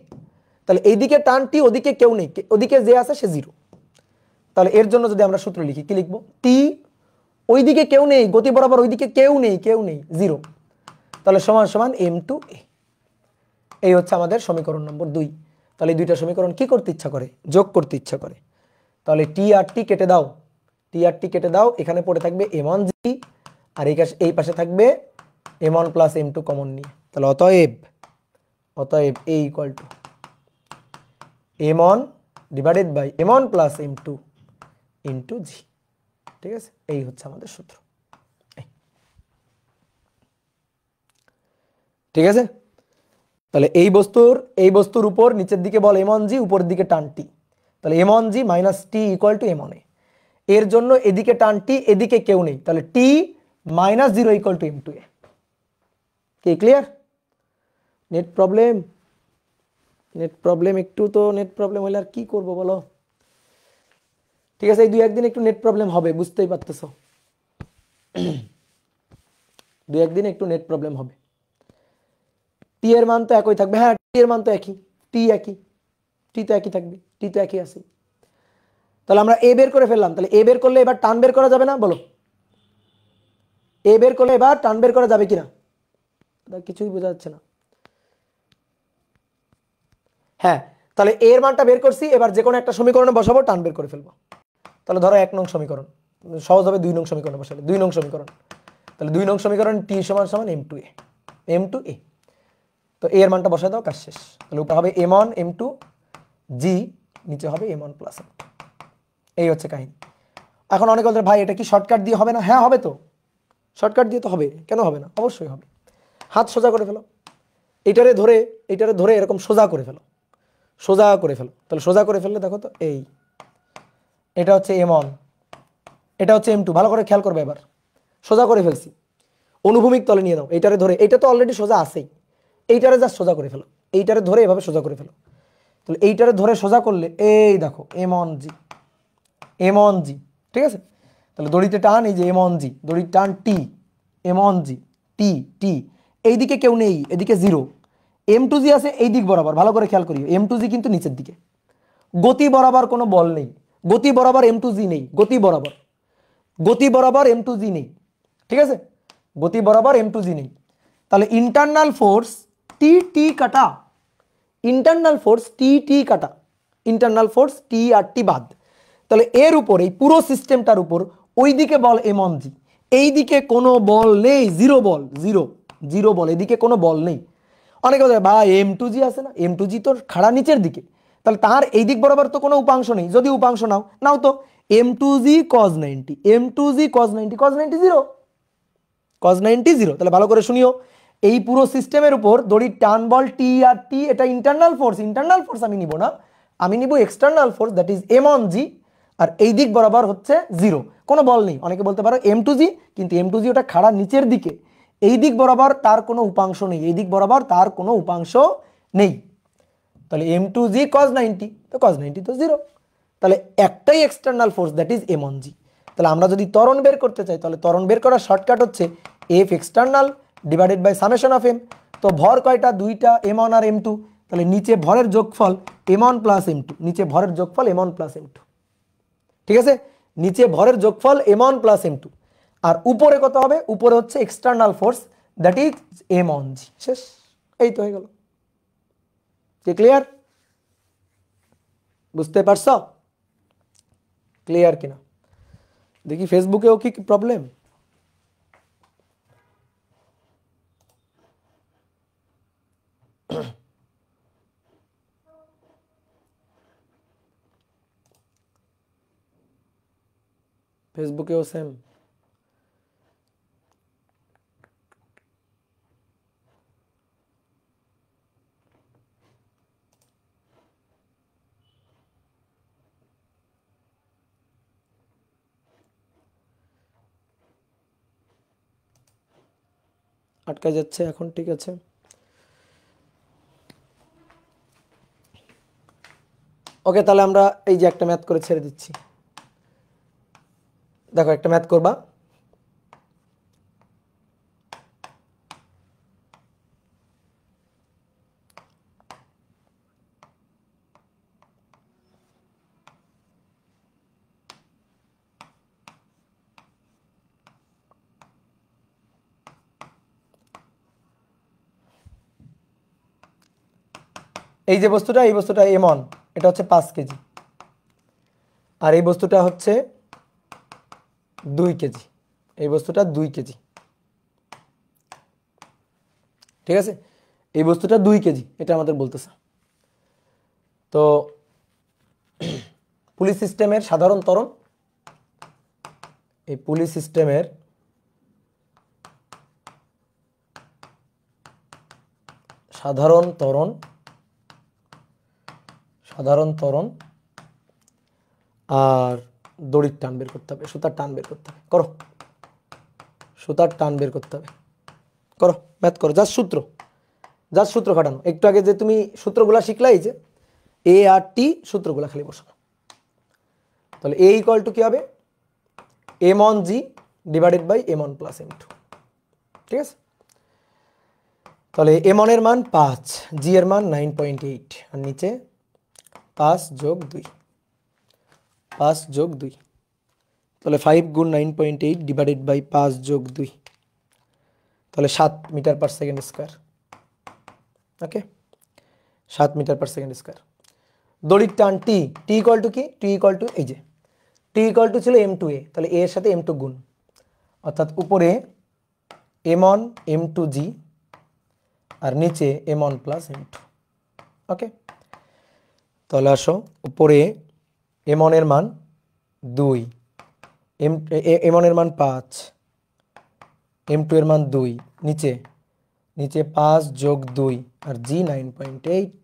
A: তাহলে এইদিকে টান T, ওদিকে কেউ নেই, ওদিকে যে আছে সে 0। তাহলে এর জন্য যদি আমরা সূত্র লিখি, কি লিখবো? টি ওইদিকে কেউ নেই, গতি বরাবর ওইদিকে কেউ নেই, জিরো, তাহলে সমান সমান m2 a। এই হচ্ছে আমাদের সমীকরণ নম্বর 2। তাহলে এই দুইটা সমীকরণ কি করতে ইচ্ছা করে? যোগ করতে ইচ্ছা করে। তাহলে টি আর টি কেটে দাও, টি আর টি কেটে দাও, এখানে পড়ে থাকবে m1g, আর এই পাশে থাকবে m1 প্লাস m2 কমন নিয়ে। তাহলে অতএব a equal to m1 divided by m1 plus m2 into G. ঠিক আছে, এই হচ্ছে আমাদের সূত্র। ঠিক আছে, তাহলে এই বস্তুর উপর নিচের দিকে বল m1g, উপরের দিকে টান টি, তাহলে m1g minus T equal to m1a। এর জন্য এদিকে টান টি, এদিকে কেউ নেই, তাহলে টি মাইনাস 0 ইকুয়াল টু m2a। কি ক্লিয়ার? নেট প্রবলেম একটু তো নেট প্রবলেম হলে আর কি করবো বলো? ঠিক আছে, এই 2-1 দিন একটু নেট প্রবলেম হবে, বুঝতেই পারতেছো। 2-1 দিন একটু নেট প্রবলেম হবে। টি এর মান তো একই থাকবে, হ্যাঁ টি এর মান তো একই, টি তো একই থাকবে, টি তো একই আছে। তাহলে আমরা এ বের করে ফেললাম, তাহলে এ বের করলে এবার টান বের করা যাবে না? বলো, এ বের করলে এবার টান বের করা যাবে কিনা? কিছুই বোঝা যাচ্ছে না। হ্যাঁ, তাহলে এর মানটা বের করছি, এবার যে কোনো একটা সমীকরণে বসাবো, টান বের করে ফেলবো। তাহলে ধরো 1 নং সমীকরণ, সহজ হবে 2 নং সমীকরণে বসালে, 2 নং সমীকরণ, তাহলে 2 নং সমীকরণ টি সমান সমান m2a। তো এ এর মানটা বসায় দাও, কাজ শেষ। তাহলে উপরে হবে m1 m2 জি, নিচে হবে m1 প্লাস m2। এই হচ্ছে কাহিনী। এখন অনেক বলতে ভাই এটা কি শর্টকাট দিয়ে হবে না? হ্যাঁ হবে তো, শর্টকাট দিয়ে তো হবে, কেন হবে না? অবশ্যই হবে। হাত সোজা করে ফেলো, এইটারে ধরে এরকম সোজা করে ফেলো, তাহলে সোজা করে ফেললে দেখো তো, এটা হচ্ছে m1, এটা হচ্ছে m2, ভালো করে খেয়াল করবে। এবার সোজা করে ফেলছি, অনুভূমিক তলে নিয়ে নাও, এইটারে ধরে, এইটা তো অলরেডি সোজা আছেই, এইটারে জাস্ট সোজা করে ফেলো, এইটারে ধরে এভাবে সোজা করে ফেলো। তাহলে এইটারে ধরে সোজা করলে এই দেখো m1g, ঠিক আছে। তাহলে দড়িতে টান, এই যে m1g, দড়ির টান টি, m1g টি টি, এইদিকে কেউ নেই, এদিকে 0, m2g আছে এই দিক বরাবর, ভালো করে খেয়াল করিও, m2g কিন্তু নিচের দিকে, গতি বরাবর কোনো বল নেই, গতি বরাবর m2g নেই, গতি বরাবর m2g নেই, ঠিক আছে, গতি বরাবর m2g নেই। তাহলে ইন্টারনাল ফোর্স টি টি কাটা, ইন্টারনাল ফোর্স টি আর টি বাদ। তাহলে এর উপর, এই পুরো সিস্টেমটার উপর ওইদিকে বল m1g, এইদিকে কোনো বল নেই, জিরো বল, এদিকে কোনো বল নেই। অনেকে বলে ভাই m2g আছে না, m2g তো খাড়া নিচের দিকে, তাহলে তার এই দিক বরাবর তো কোনো উপাংশ নেই। যদি উপাংশ নাও তো m2g cos 90, m2g cos 90, cos 90 0, তাহলে ভালো করে শুনিও, এই পুরো সিস্টেমের উপর দড়ির টান বল টি আর টি, এটা ইন্টারনাল ফোর্স আমি নিব না, আমি নিব external force, that is m1g, আর এই দিক বরাবর হচ্ছে 0, কোনো বল নেই। অনেকে বলতে পারো m2g, কিন্তু m2g ওটা খাড়া নিচের দিকে, এই দিক বরাবর তার কোনো উপাংশ নেই, তাহলে m2g cos 90, তো cos 90 তো 0, তাহলে একটাই external force, that is m1g। তাহলে আমরা যদি ত্বরণ বের করতে চাই, তাহলে ত্বরণ বের করার শর্টকাট হচ্ছে f external divided by summation of m। তো ভর কয়টা? 2টা, m1 আর m2, তাহলে নিচে ভরের যোগফল m1 প্লাস m2, নিচে ভরের যোগফল m1 প্লাস m2, ঠিক আছে, নিচে ভরের যোগফল m1 প্লাস m2, আর উপরে কত হবে? উপরে হচ্ছে external force, that is m1g। শেষ, এই তো হয়ে গেল। ক্লিয়ার? বুঝতে পারছো ক্লিয়ার কিনা? দেখি ফেসবুকেও কি প্রবলেম। ফেসবুকেও সেম। আটকা যাচ্ছে এখন, ঠিক আছে। ওকে, তাহলে আমরা এই যে একটা ম্যাথ করে ছেড়ে দিচ্ছি। দেখো একটা ম্যাথ করবা, এই যে বস্তুটা, এই বস্তুটা m1, এটা হচ্ছে 5 কেজি, আর এই বস্তুটা হচ্ছে 2 কেজি, এই বস্তুটা 2 কেজি, ঠিক আছে? এই বস্তুটা 2 কেজি, এটা আমাদের বলতেছে। তো পুলি সিস্টেমের সাধারণ ত্বরণ, এই পুলি সিস্টেমের সাধারণ ত্বরণ আর দড়ির টান বের করতে হবে, সুতার টান বের করতে হবে। করো, সুতার টান বের করতে হবে, করো, ম্যাথ করো, জাস্ট সূত্র খাটানো। একটু আগে যে তুমি সূত্রগুলা শিখলাই, যে এ আর টি, সূত্রগুলা খালি বসানো। তাহলে এ ইকুয়াল টু কি হবে, m1g divided by m1 plus m2, ঠিক আছে? তাহলে m1 এর মান 5, g এর মান 9.8, আর নিচে 5 যোগ 2, 5 যোগ 2, তাহলে 5 গুণ 9.8 ডিভাইডেড বাই 5 যোগ 2, তাহলে 7 মিটার পার সেকেন্ড স্কোয়ার। ওকে, 7 মিটার পার সেকেন্ড স্কোয়ার। দড়ির টান টি, টি ইকুয়াল টু কি, টি ইকুয়াল টু এই যে টি ইকুয়াল টু ছিল m2a, তাহলে a এর সাথে m2 গুণ, অর্থাৎ উপরে m1 m2g আর নিচে m1 প্লাস m2। ওকে, তাহলে আসো, উপরে m1 এর মান 2, m1 এর মান 5, m2 এর মান 2, নিচে 5 যোগ 2 আর g 9.8,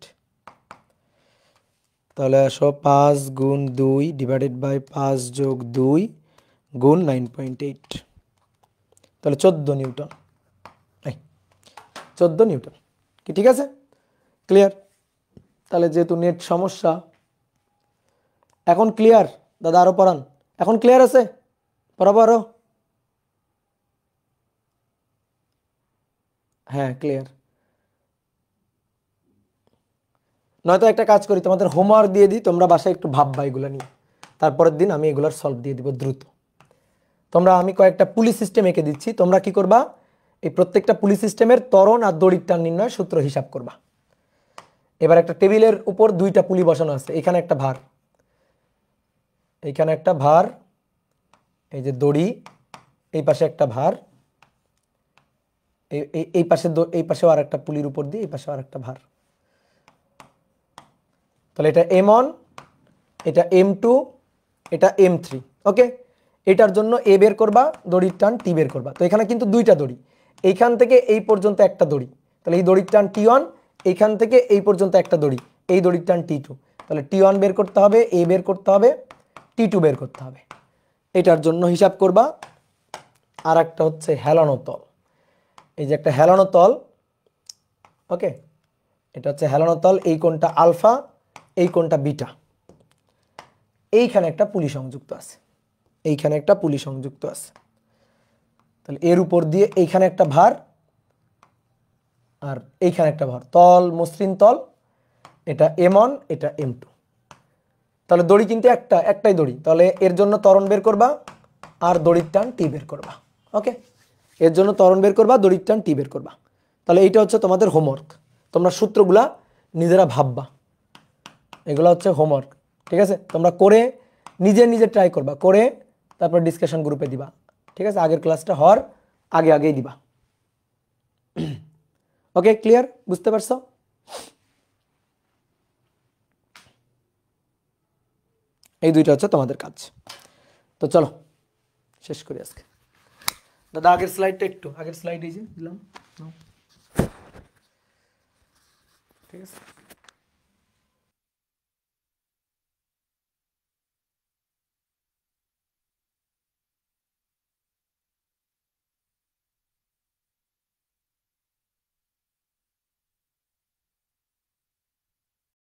A: তাহলে আসো 5 গুণ 2 ডিভাইডেড বাই 5 যোগ 2 গুণ 9.8, তাহলে 14 নিউটন। 14 নিউটন কি, ঠিক আছে? ক্লিয়ার? তাহলে যেহেতু নেট সমস্যা, এখন ক্লিয়ার? দাদা আরো পড়ান, এখন ক্লিয়ার আছে? পড়াবো আরো? হ্যাঁ ক্লিয়ার। নয়তো একটা কাজ করি, তোমাদের হোমওয়ার্ক দিয়ে দিই, তোমরা বাসায় একটু ভাববা এগুলো নিয়ে, তারপরের দিন আমি এগুলার সলভ দিয়ে দিব দ্রুত। আমি কয়েকটা পুলি সিস্টেম এঁকে দিচ্ছি, তোমরা কি করবা, এই প্রত্যেকটা পুলি সিস্টেমের ত্বরণ আর দড়ির টান নির্ণয় সূত্র হিসাব করবা। এবার একটা টেবিলের উপর 2টা পুলি বসানো আছে, এখানে একটা ভার, এইখানে একটা ভার, এই যে দড়ি, এই পাশে একটা ভার, এই পাশেও আর একটা পুলির উপর দিয়ে এই পাশেও আর একটা ভার। তাহলে এটা m1, এটা m2, এটা m3। ওকে, এটার জন্য এ বের করবা, দড়ির টান টি বের করবা। তো এখানে কিন্তু 2টা দড়ি, এইখান থেকে এই পর্যন্ত একটা দড়ি, তাহলে এই দড়ির টান t1, এইখান থেকে এই পর্যন্ত একটা দড়ি, এই দড়ির টান t2, তাহলে t1 বের করতে হবে, এ বের করতে হবে, t2 বের করতে হবে। এটার জন্য হিসাব করবা। আর একটা হচ্ছে হেলানো তল, এই যে একটা হেলানো তল, ওকে, এটা হচ্ছে হেলানো তল, এই কোণটা আলফা, এই কোণটা বিটা, এইখানে একটা পুলি সংযুক্ত আছে, এইখানে একটা পুলি সংযুক্ত আছে। তাহলে এর উপর দিয়ে এইখানে একটা ভার আর এইখানে একটা ভার, তল মসৃণ তল, এটা m1, এটা m2। তাহলে দড়ি কিন্তু একটাই দড়ি, তাহলে এর জন্য ত্বরণ বের করবা আর দড়ির টান টি বের করবা। ওকে, এর জন্য ত্বরণ বের করবা, দড়ির টান টি বের করবা। তাহলে এইটা হচ্ছে তোমাদের হোমওয়ার্ক, তোমরা সূত্রগুলা নিজেরা ভাববা, এগুলো হচ্ছে হোমওয়ার্ক, ঠিক আছে? তোমরা করে নিজে ট্রাই করবা, করে তারপর ডিসকাশন গ্রুপে দিবা, ঠিক আছে? আগের ক্লাসটা হওয়ার আগেই দিবা। ওকে, ক্লিয়ার? বুঝতে পারছো? এই দুইটা হচ্ছে তোমাদের কাজ। তো চলো শেষ করি আজকে। দাদা আগের স্লাইডটা, একটু আগের স্লাইড এই যে দিলাম, ঠিক আছে?